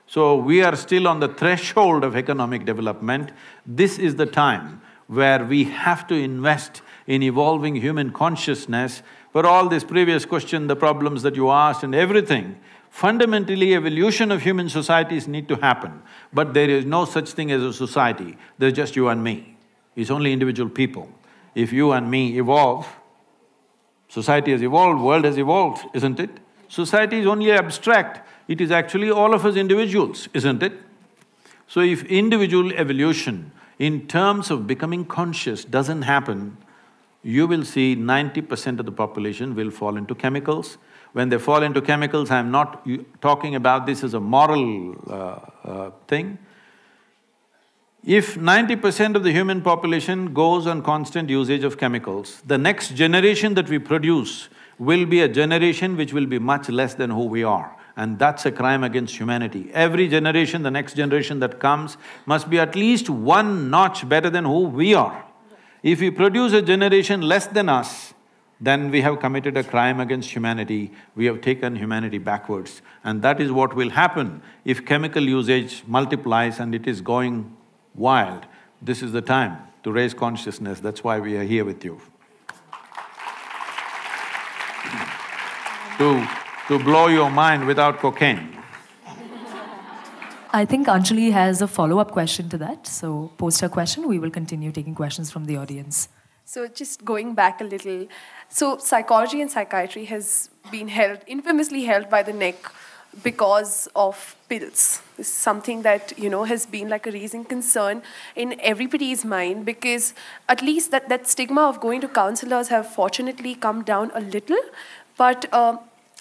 So we are still on the threshold of economic development. This is the time where we have to invest in evolving human consciousness. For all this previous question, the problems that you asked and everything, fundamentally evolution of human societies need to happen. But there is no such thing as a society, there's just you and me. It's only individual people. If you and me evolve, society has evolved, world has evolved, isn't it? Society is only abstract, it is actually all of us individuals, isn't it? So if individual evolution in terms of becoming conscious doesn't happen, you will see 90% of the population will fall into chemicals. When they fall into chemicals, I'm not talking about this as a moral thing. If 90% of the human population goes on constant usage of chemicals, the next generation that we produce will be a generation which will be much less than who we are. And that's a crime against humanity. Every generation, the next generation that comes, must be at least one notch better than who we are. If we produce a generation less than us, then we have committed a crime against humanity, we have taken humanity backwards. And that is what will happen if chemical usage multiplies and it is going wild. This is the time to raise consciousness, that's why we are here with you. To blow your mind without cocaine. I think Anjali has a follow-up question to that, so post her question, we will continue taking questions from the audience. So just going back a little, so psychology and psychiatry has been infamously held by the neck because of pills. This is something that, has been like a raising concern in everybody's mind, because at least that stigma of going to counselors have fortunately come down a little, but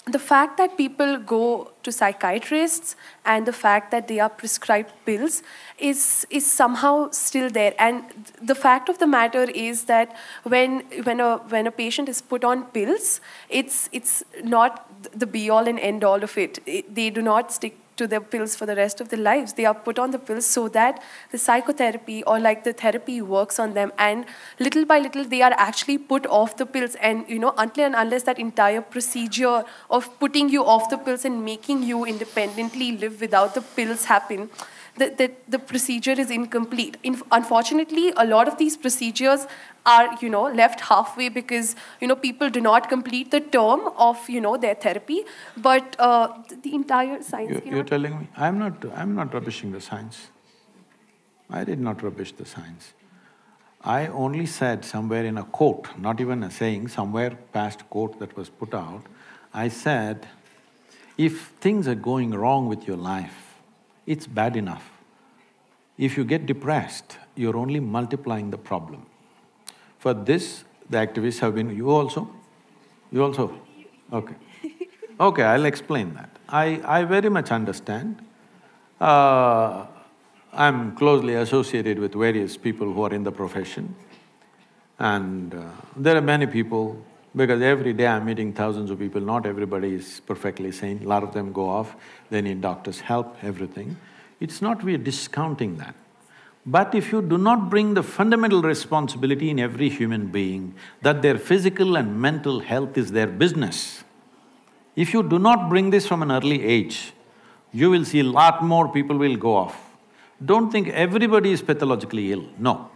the fact that people go to psychiatrists and the fact that they are prescribed pills is somehow still there. And the fact of the matter is that when a patient is put on pills, it's not the be-all and end-all of it. They do not stick to the pills for the rest of their lives. They are put on the pills so that the psychotherapy or like the therapy works on them, and little by little they are actually put off the pills. And until and unless that entire procedure of putting you off the pills and making you independently live without the pills happen, the procedure is incomplete. Unfortunately, a lot of these procedures are, left halfway because, people do not complete the term of, their therapy. But the entire science… You're telling me… I'm not rubbishing the science. I did not rubbish the science. I only said somewhere in a quote, not even a saying, somewhere past quote that was put out, I said, if things are going wrong with your life, it's bad enough. If you get depressed, you're only multiplying the problem. For this, the activists have been… You also? You also? Okay. Okay, I'll explain that. I very much understand. I'm closely associated with various people who are in the profession. And there are many people, because every day I'm meeting thousands of people, not everybody is perfectly sane, a lot of them go off, they need doctors' help, everything. It's not we're discounting that. But if you do not bring the fundamental responsibility in every human being that their physical and mental health is their business, if you do not bring this from an early age, you will see a lot more people will go off. Don't think everybody is pathologically ill, no.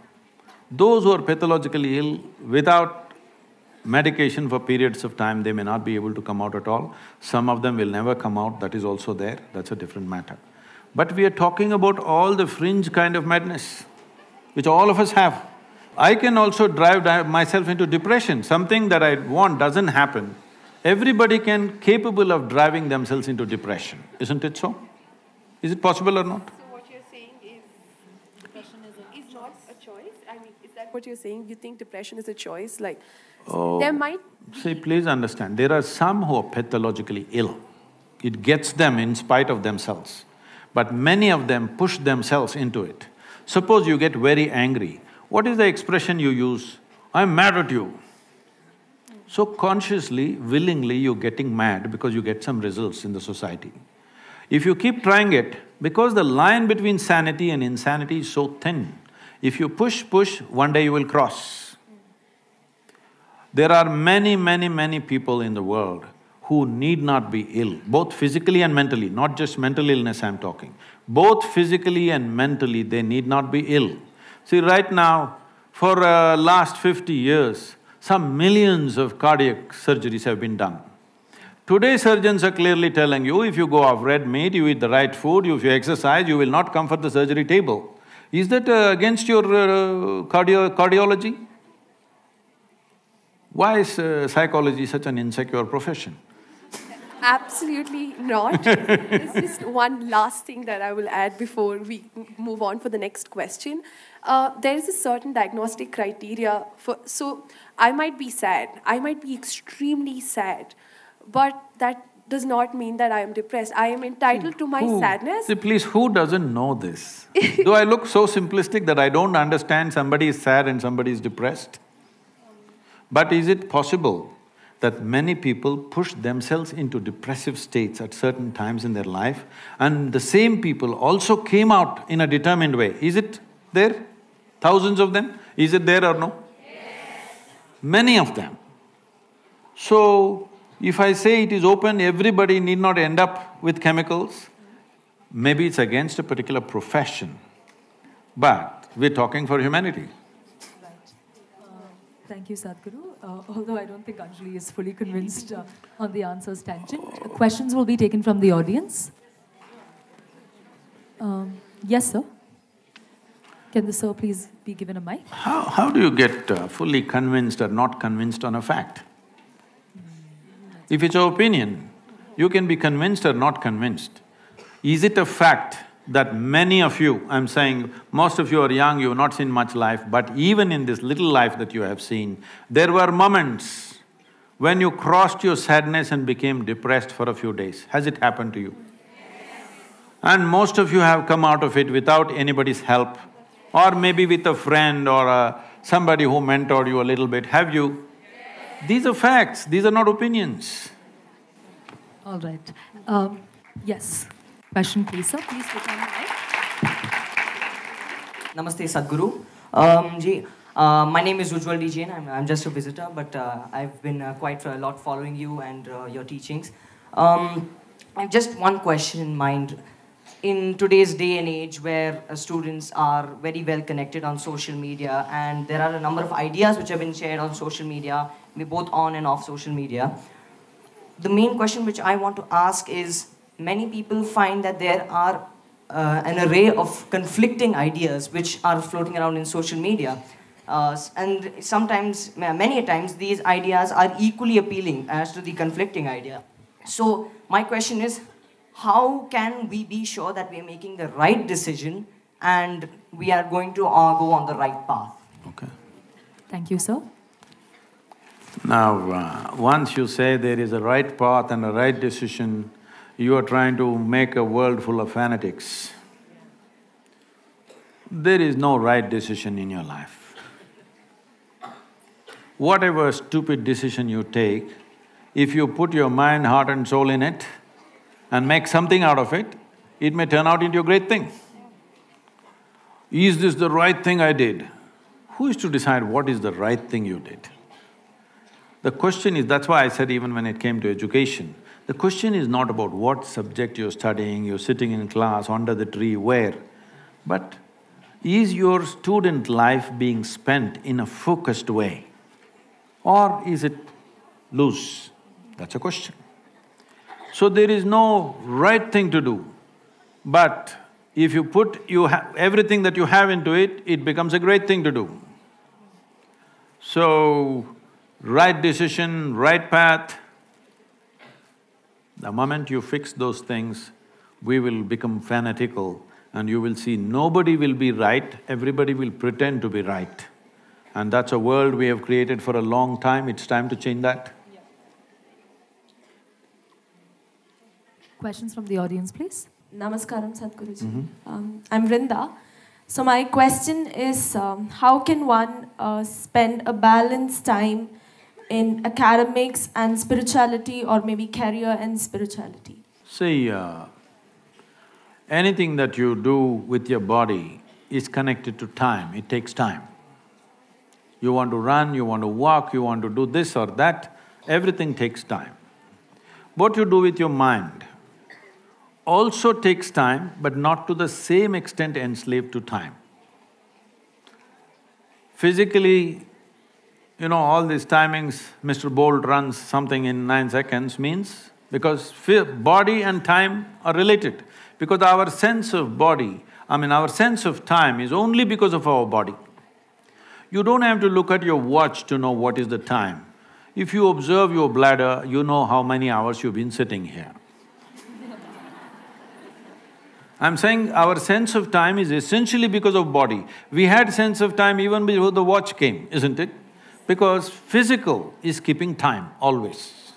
Those who are pathologically ill, without medication for periods of time, they may not be able to come out at all. Some of them will never come out, that is also there, that's a different matter. But we are talking about all the fringe kind of madness, which all of us have. I can also drive myself into depression, something that I want doesn't happen. Everybody capable of driving themselves into depression, isn't it so? Is it possible or not? What you're saying, you think depression is a choice, like… Oh, there might… see, please understand, there are some who are pathologically ill. It gets them in spite of themselves. But many of them push themselves into it. Suppose you get very angry, what is the expression you use? I'm mad at you. So consciously, willingly you're getting mad because you get some results in the society. If you keep trying it, because the line between sanity and insanity is so thin, if you push, one day you will cross. There are many people in the world who need not be ill, both physically and mentally, not just mental illness I'm talking. Both physically and mentally, they need not be ill. See, right now, for last 50 years, some millions of cardiac surgeries have been done. Today surgeons are clearly telling you, if you go off red meat, you eat the right food, if you exercise, you will not come for the surgery table. Is that against your cardiology? Why is psychology such an insecure profession? Absolutely not. There's just one last thing that I will add before we move on for the next question. There is a certain diagnostic criteria for… So, I might be sad, I might be extremely sad, but that does not mean that I am depressed. I am entitled to my sadness. See, please, who doesn't know this? Do I look so simplistic that I don't understand somebody is sad and somebody is depressed? But is it possible that many people push themselves into depressive states at certain times in their life, and the same people also came out in a determined way? Is it there? Thousands of them? Is it there or no? Yes. Many of them. So, if I say it is open, everybody need not end up with chemicals, maybe it's against a particular profession, but we're talking for humanity. Right. Thank you, Sadhguru. Although I don't think Anjali is fully convinced on the answers tangent. Questions will be taken from the audience. Yes, sir. Can the sir please be given a mic? How do you get fully convinced or not convinced on a fact? If it's your opinion, you can be convinced or not convinced. Is it a fact that many of you, I'm saying most of you are young, you've not seen much life, but even in this little life that you have seen, there were moments when you crossed your sadness and became depressed for a few days. Has it happened to you? Yes. And most of you have come out of it without anybody's help, or maybe with a friend or somebody who mentored you a little bit. Have you? These are facts, these are not opinions. All right. Yes. Question, please, sir. Please take on the mic. Namaste, Sadhguru. My name is Ujjwal D. Jain. I'm just a visitor, but I've been quite a lot following you and your teachings. I have just one question in mind. In today's day and age where students are very well connected on social media, and there are a number of ideas which have been shared on social media, both on and off social media, the main question which I want to ask is, many people find that there are an array of conflicting ideas which are floating around in social media. And sometimes, many a times, these ideas are equally appealing as to the conflicting idea. So, my question is, how can we be sure that we are making the right decision and we are going to go on the right path? Okay. Thank you, sir. Now, once you say there is a right path and a right decision, you are trying to make a world full of fanatics. There is no right decision in your life. Whatever stupid decision you take, if you put your mind, heart and soul in it and make something out of it, it may turn out into a great thing. Is this the right thing I did? Who is to decide what is the right thing you did? The question is, that's why I said even when it came to education, the question is not about what subject you're studying, you're sitting in class, under the tree, where, but is your student life being spent in a focused way or is it loose? That's a question. So there is no right thing to do, but if you put everything that you have into it, it becomes a great thing to do. So, right decision, right path, the moment you fix those things, we will become fanatical and you will see nobody will be right, everybody will pretend to be right. And that's a world we have created for a long time, it's time to change that. Questions from the audience, please. Namaskaram, Sadhguruji. I'm Vrinda. So my question is, how can one spend a balanced time in academics and spirituality, or maybe career and spirituality? See, anything that you do with your body is connected to time, it takes time. You want to run, you want to walk, you want to do this or that, everything takes time. What you do with your mind also takes time, but not to the same extent enslaved to time. Physically, you know, all these timings, Mr. Bolt runs something in 9 seconds means because body and time are related. Because our sense of body, our sense of time is only because of our body. You don't have to look at your watch to know what is the time. If you observe your bladder, you know how many hours you've been sitting here. I'm saying our sense of time is essentially because of body. We had sense of time even before the watch came, isn't it? Because physical is keeping time, always.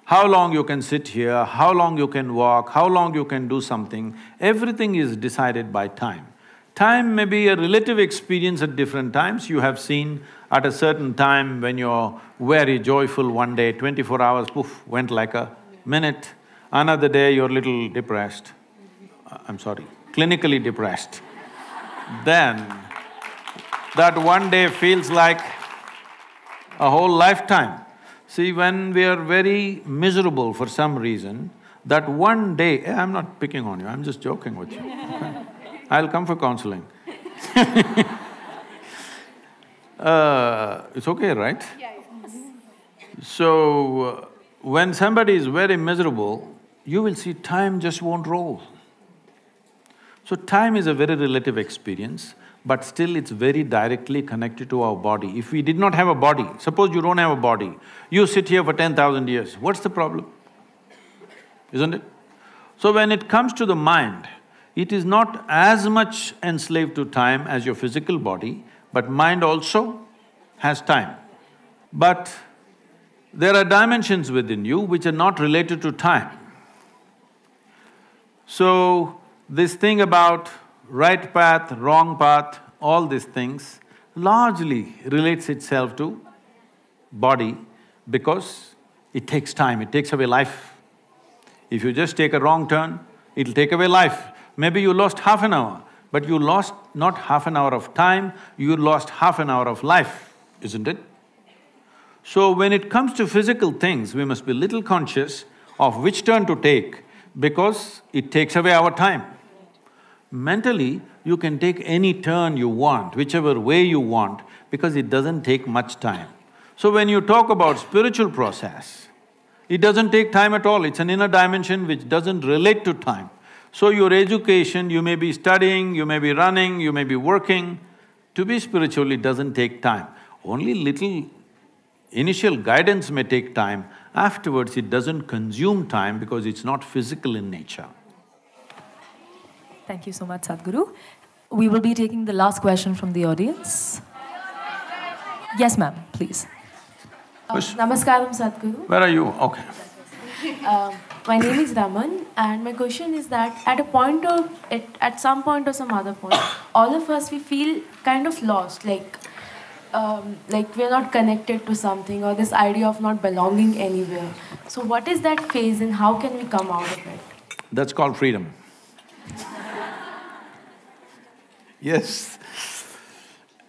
How long you can sit here, how long you can walk, how long you can do something, everything is decided by time. Time may be a relative experience at different times. You have seen at a certain time when you're very joyful one day, 24 hours, poof, went like a minute. Another day you're little depressed. Clinically depressed. Then, that one day feels like a whole lifetime. See, when we are very miserable for some reason, that one day… I'm not picking on you, I'm just joking with you. I'll come for counseling. It's okay, right? Yeah. So, when somebody is very miserable, you will see time just won't roll. So time is a very relative experience, but still it's very directly connected to our body. If we did not have a body, suppose you don't have a body, you sit here for 10,000 years, what's the problem? Isn't it? So when it comes to the mind, it is not as much enslaved to time as your physical body, but mind also has time. But there are dimensions within you which are not related to time. So, this thing about right path, wrong path, all these things largely relates itself to body because it takes time, it takes away life. If you just take a wrong turn, it'll take away life. Maybe you lost half an hour, but you lost not half an hour of time, you lost half an hour of life, isn't it? So when it comes to physical things, we must be little conscious of which turn to take because it takes away our time. Mentally, you can take any turn you want, whichever way you want, because it doesn't take much time. So when you talk about spiritual process, it doesn't take time at all, it's an inner dimension which doesn't relate to time. So your education, you may be studying, you may be running, you may be working, to be spiritual, it doesn't take time. Only little initial guidance may take time, afterwards it doesn't consume time because it's not physical in nature. Thank you so much, Sadhguru. We will be taking the last question from the audience. Yes, ma'am, please. Namaskaram, Sadhguru. Where are you? Okay. My name is Raman, and my question is that at some point or some other point, all of us, we feel kind of lost, like we're not connected to something, or this idea of not belonging anywhere. So what is that phase and how can we come out of it? That's called freedom. Yes.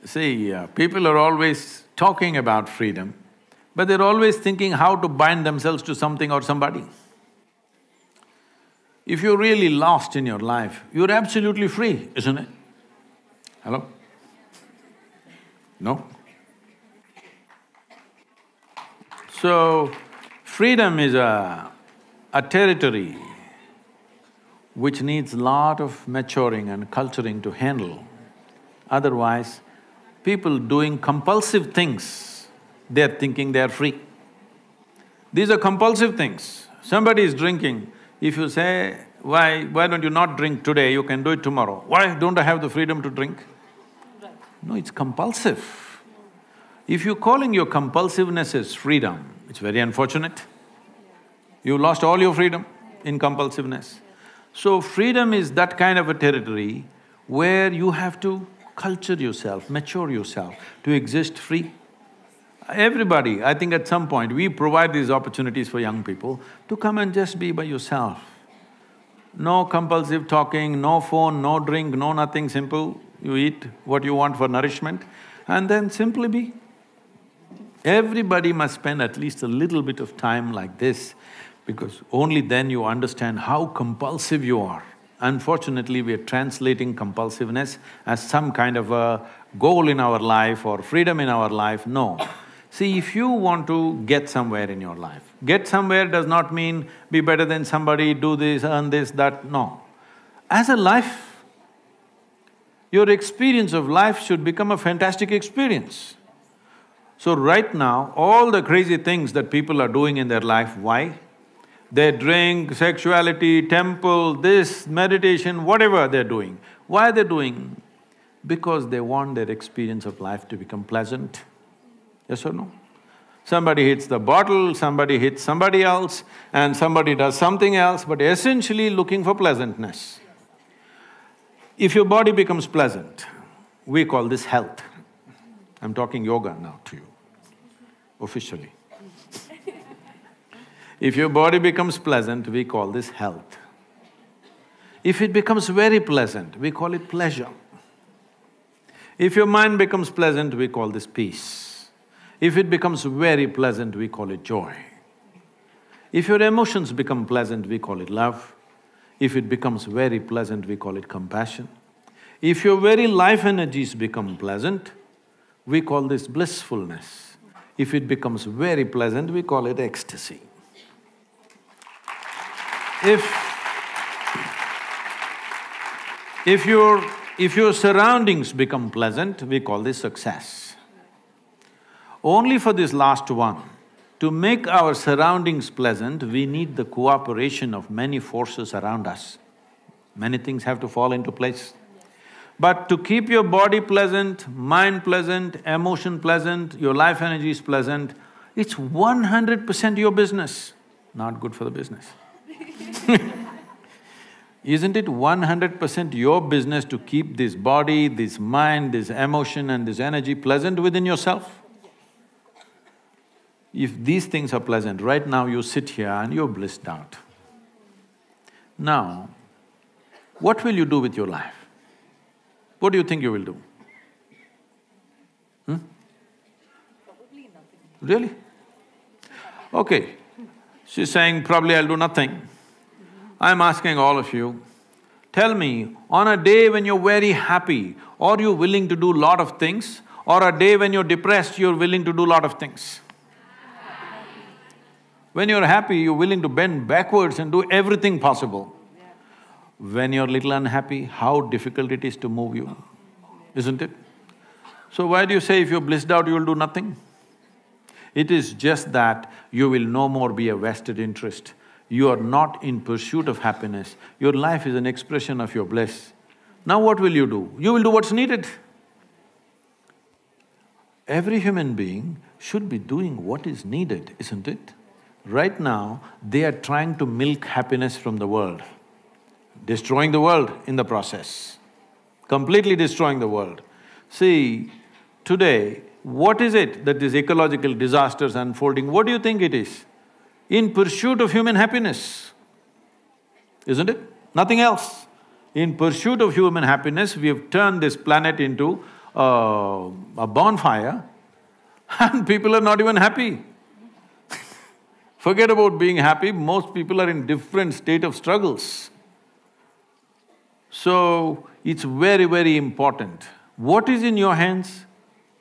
See, people are always talking about freedom, but they're always thinking how to bind themselves to something or somebody. If you're really lost in your life, you're absolutely free, isn't it? Hello? No? So, freedom is a territory which needs lot of maturing and culturing to handle. Otherwise, people doing compulsive things, they're thinking they're free. These are compulsive things. Somebody is drinking, if you say, why don't you not drink today, you can do it tomorrow. Why don't I have the freedom to drink? No, it's compulsive. If you're calling your compulsiveness as freedom, it's very unfortunate. You lost all your freedom in compulsiveness. So freedom is that kind of a territory where you have to culture yourself, mature yourself to exist free. Everybody, I think at some point, we provide these opportunities for young people to come and just be by yourself. No compulsive talking, no phone, no drink, no nothing, simple. You eat what you want for nourishment and then simply be. Everybody must spend at least a little bit of time like this, because only then you understand how compulsive you are. Unfortunately, we are translating compulsiveness as some kind of a goal in our life or freedom in our life. No. See, if you want to get somewhere in your life, get somewhere does not mean be better than somebody, do this, earn this, that, no. As a life, your experience of life should become a fantastic experience. So right now, all the crazy things that people are doing in their life, why? They drink, sexuality, temple, this, meditation, whatever they're doing. Why are they doing? Because they want their experience of life to become pleasant. Yes or no? Somebody hits the bottle, somebody hits somebody else, and somebody does something else, but essentially looking for pleasantness. If your body becomes pleasant, we call this health. I'm talking yoga now to you, officially. If your body becomes pleasant, we call this health. If it becomes very pleasant, we call it pleasure. If your mind becomes pleasant, we call this peace. If it becomes very pleasant, we call it joy. If your emotions become pleasant, we call it love. If it becomes very pleasant, we call it compassion. If your very life energies become pleasant, we call this blissfulness. If it becomes very pleasant, we call it ecstasy. If your surroundings become pleasant, we call this success. Only for this last one, to make our surroundings pleasant, we need the cooperation of many forces around us. Many things have to fall into place. But to keep your body pleasant, mind pleasant, emotion pleasant, your life energies pleasant, it's 100% your business. Not good for the business. Isn't it 100% your business to keep this body, this mind, this emotion and this energy pleasant within yourself? If these things are pleasant, right now you sit here and you're blissed out. Now, what will you do with your life? What do you think you will do? Probably nothing. Really? Okay, she's saying probably I'll do nothing. I'm asking all of you, tell me, on a day when you're very happy, are you willing to do lot of things? Or a day when you're depressed, you're willing to do lot of things? When you're happy, you're willing to bend backwards and do everything possible. When you're little unhappy, how difficult it is to move you, isn't it? So why do you say if you're blissed out, you'll do nothing? It is just that you will no more be a vested interest. You are not in pursuit of happiness. Your life is an expression of your bliss. Now what will you do? You will do what's needed. Every human being should be doing what is needed, isn't it? Right now, they are trying to milk happiness from the world, destroying the world in the process, completely destroying the world. See, today, what is it that these ecological disasters unfolding, what do you think it is? In pursuit of human happiness, isn't it? Nothing else. In pursuit of human happiness, we have turned this planet into a bonfire and people are not even happy. Forget about being happy, most people are in different state of struggles. So, it's very, very important. What is in your hands?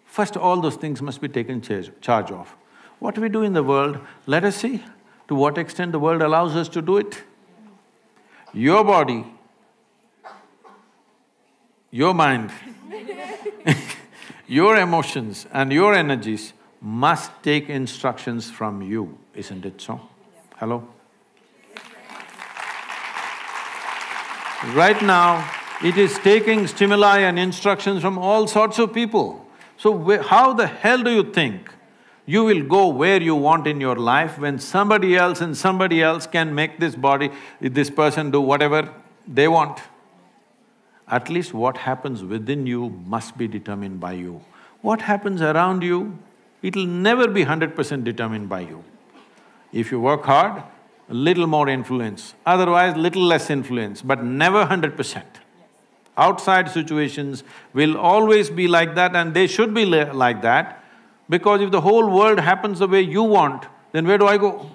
First, all those things must be taken charge of. What we do in the world, let us see to what extent the world allows us to do it. Your body, your mind, your emotions and your energies must take instructions from you, isn't it so? Hello? Right now, it is taking stimuli and instructions from all sorts of people. So how the hell do you think you will go where you want in your life when somebody else and somebody else can make this body, this person do whatever they want? At least what happens within you must be determined by you. What happens around you, it'll never be 100% determined by you. If you work hard, a little more influence, otherwise little less influence, but never 100%. Outside situations will always be like that and they should be like that, because if the whole world happens the way you want, then where do I go?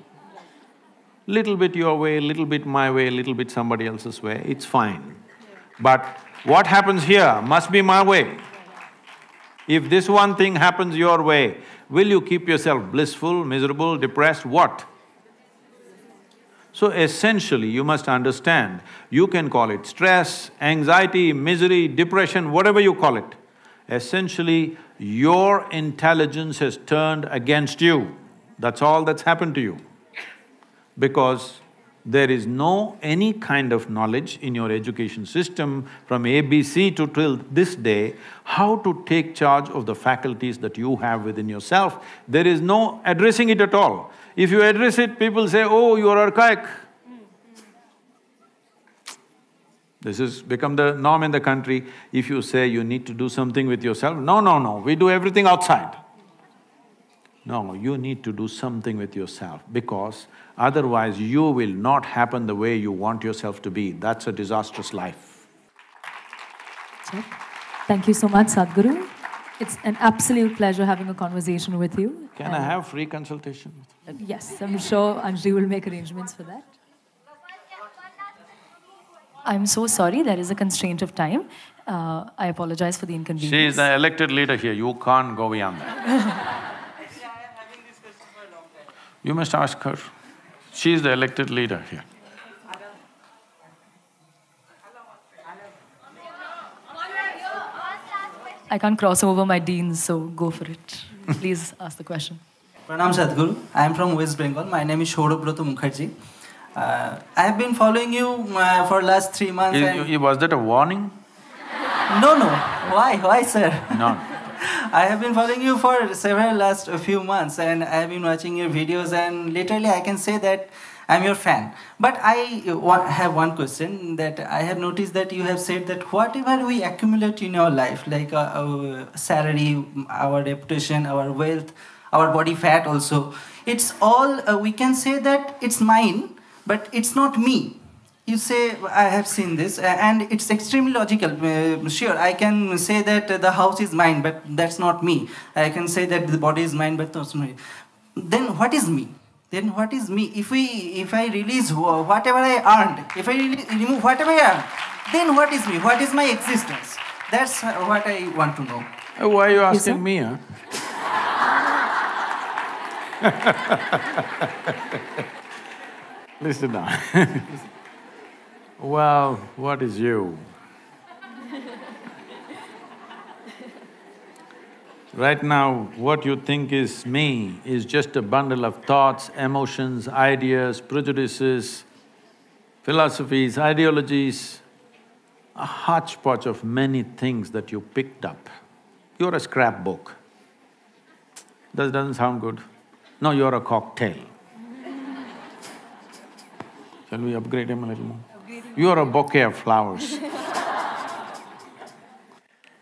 Little bit your way, little bit my way, little bit somebody else's way, it's fine. But what happens here must be my way. If this one thing happens your way, will you keep yourself blissful, miserable, depressed, what? So essentially, you must understand, you can call it stress, anxiety, misery, depression, whatever you call it. Essentially, your intelligence has turned against you. That's all that's happened to you. Because there is no any kind of knowledge in your education system from ABC to till this day, how to take charge of the faculties that you have within yourself. There is no addressing it at all. If you address it, people say, oh, you are archaic. This has become the norm in the country. If you say you need to do something with yourself, no, we do everything outside. No, you need to do something with yourself because otherwise you will not happen the way you want yourself to be. That's a disastrous life. Thank you so much, Sadhguru. It's an absolute pleasure having a conversation with you. Can I have free consultation? Yes, I'm sure Anjali will make arrangements for that. I'm so sorry, there is a constraint of time. I apologize for the inconvenience. She is the elected leader here, you can't go beyond that. You must ask her. She is the elected leader here. I can't cross over my deans, so go for it. Please ask the question. Pranam Sadhguru. I am from West Bengal. My name is Shourabroto Mukherjee. I have been following you for last 3 months. Was that a warning? No. Why, sir? No. I have been following you for several last few months and I have been watching your videos and literally I can say that I'm your fan. But I have one question that I have noticed that you have said that whatever we accumulate in our life, like our salary, our reputation, our wealth, our body fat also, it's all, we can say that it's mine, but it's not me. You say, I have seen this, and it's extremely logical. Sure, I can say that the house is mine, but that's not me. I can say that the body is mine, but that's not me. Then what is me? Then what is me? If I release whatever I earned, if I remove whatever I earned, then what is me? What is my existence? That's what I want to know. Why are you asking me, huh? Listen now. Well, what is you? Right now, what you think is me is just a bundle of thoughts, emotions, ideas, prejudices, philosophies, ideologies, a hodgepodge of many things that you picked up. You're a scrapbook. That doesn't sound good. No, you're a cocktail. Shall we upgrade him a little more? You're a bouquet of flowers.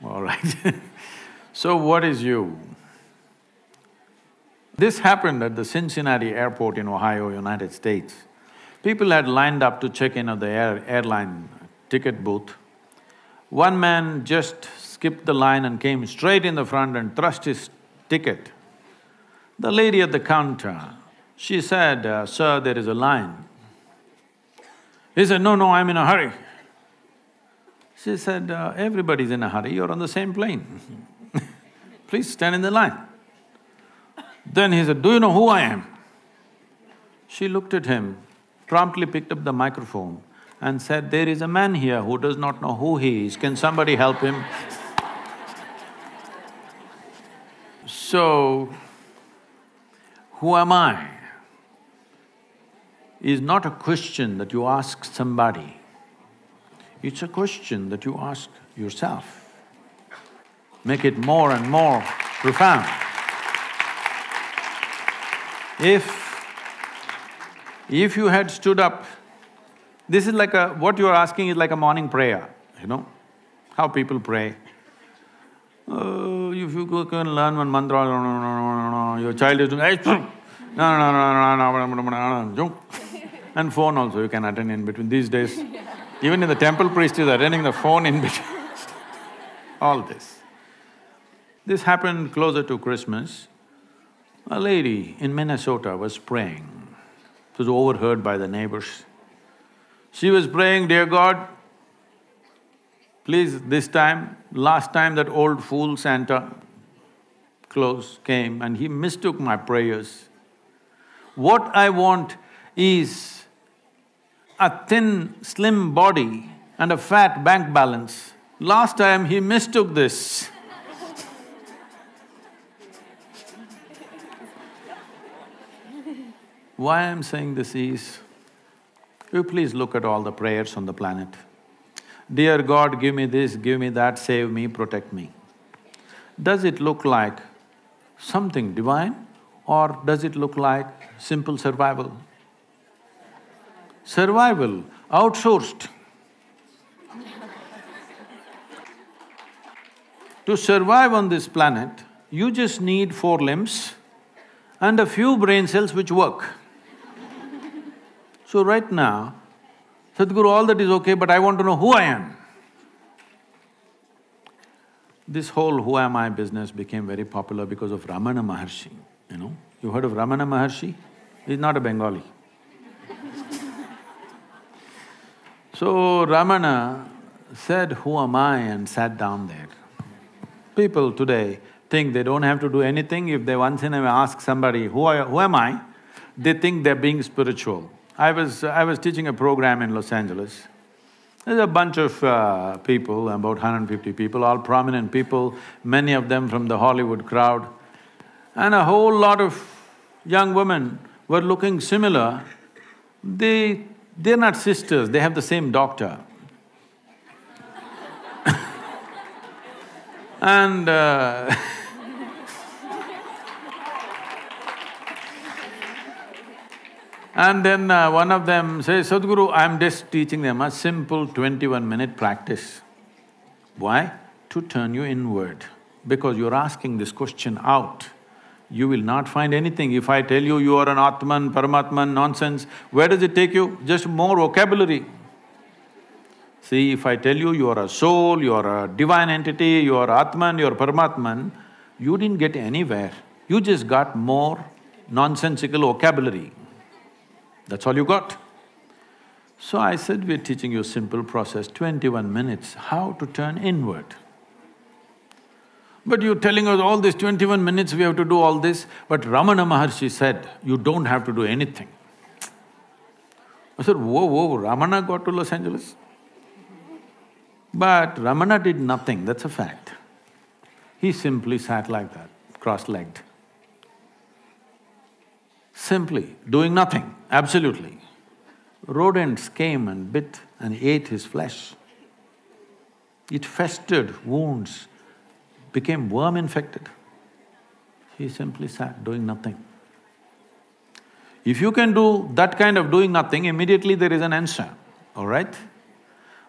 All right. So what is you? This happened at the Cincinnati airport in Ohio, United States. People had lined up to check in at the airline ticket booth. One man just skipped the line and came straight in the front and thrust his ticket. The lady at the counter, she said, "Sir, there is a line." He said, "No, I'm in a hurry." She said, "Everybody's in a hurry, you're on the same plane. Please stand in the line." Then he said, "Do you know who I am?" She looked at him, promptly picked up the microphone and said, "There is a man here who does not know who he is, can somebody help him?" So, who am I is not a question that you ask somebody, it's a question that you ask yourself. Make it more and more profound. If you had stood up, this is like what you are asking is like a morning prayer, you know, how people pray. If you can learn one mantra, your child is doing, and phone also you can attend in between these days. Even in the temple, priest is attending the phone in between. All this. This happened closer to Christmas. A lady in Minnesota was praying. It was overheard by the neighbors. She was praying, "Dear God, please this time, last time that old fool Santa Claus came and he mistook my prayers. What I want is a thin, slim body and a fat bank balance. Last time he mistook this." Why I'm saying this is, you please look at all the prayers on the planet. Dear God, give me this, give me that, save me, protect me. Does it look like something divine or does it look like simple survival? Survival outsourced. To survive on this planet, you just need 4 limbs and a few brain cells which work. So right now, Sadhguru, all that is okay, but I want to know who I am. This whole who am I business became very popular because of Ramana Maharshi, you know. You heard of Ramana Maharshi? He's not a Bengali. So Ramana said, "Who am I?" and sat down there. People today think they don't have to do anything. If they once in a while ask somebody, who am I? They think they're being spiritual. I was teaching a program in Los Angeles. There's a bunch of people, about 150 people, all prominent people, many of them from the Hollywood crowd. And a whole lot of young women were looking similar. They're not sisters, they have the same doctor. And and then one of them says, "Sadhguru, I'm just teaching them a simple 21-minute practice." Why? To turn you inward. Because you're asking this question out, you will not find anything. If I tell you you are an Atman, Paramatman, nonsense, where does it take you? Just more vocabulary. See, if I tell you you are a soul, you are a divine entity, you are Atman, you are Paramatman, you didn't get anywhere. You just got more nonsensical vocabulary. That's all you got. So I said, we're teaching you a simple process, 21 minutes, how to turn inward. But you're telling us all this 21 minutes we have to do all this, but Ramana Maharshi said, you don't have to do anything. I said, whoa, Ramana got to Los Angeles? But Ramana did nothing, that's a fact. He simply sat like that, cross-legged. Simply doing nothing, absolutely. Rodents came and bit and ate his flesh. It festered, wounds, became worm-infected. He simply sat doing nothing. If you can do that kind of doing nothing, immediately there is an answer, all right?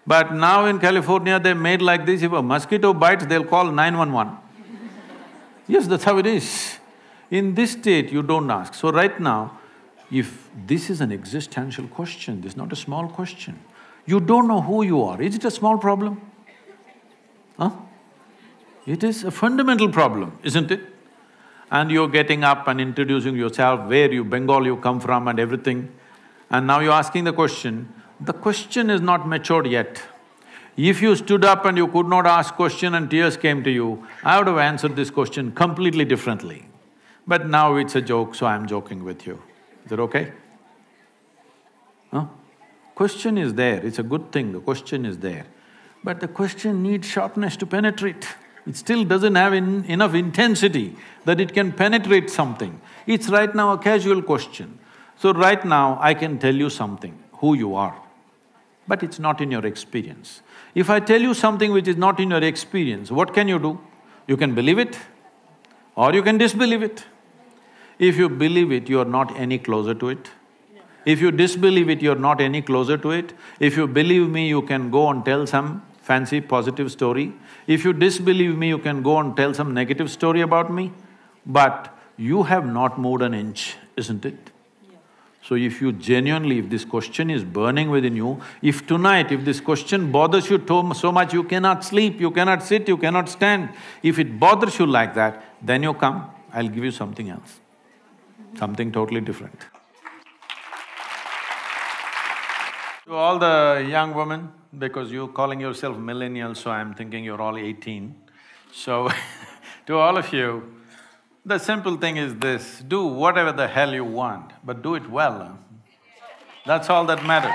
But now in California, they made like this, if a mosquito bites, they'll call 911. Yes, that's how it is. In this state, you don't ask. So right now, if this is an existential question, this is not a small question. You don't know who you are. Is it a small problem? Huh? It is a fundamental problem, isn't it? And you're getting up and introducing yourself, where you… Bengal you come from and everything. And now you're asking the question is not matured yet. If you stood up and you could not ask question and tears came to you, I would have answered this question completely differently. But now it's a joke, so I'm joking with you. Is that okay? Huh? Question is there, it's a good thing, the question is there. But the question needs sharpness to penetrate. It still doesn't have enough intensity that it can penetrate something. It's right now a casual question. So right now, I can tell you something, who you are, but it's not in your experience. If I tell you something which is not in your experience, what can you do? You can believe it or you can disbelieve it. If you believe it, you are not any closer to it. If you disbelieve it, you're not any closer to it. If you believe me, you can go and tell some fancy positive story. If you disbelieve me, you can go and tell some negative story about me. But you have not moved an inch, isn't it? Yeah. So if you genuinely… if this question is burning within you, if tonight, if this question bothers you so much, you cannot sleep, you cannot sit, you cannot stand, if it bothers you like that, then you come, I'll give you something else, something totally different. To all the young women, because you're calling yourself millennials, so I'm thinking you're all 18. So to all of you, the simple thing is this, do whatever the hell you want, but do it well. Huh? That's all that matters.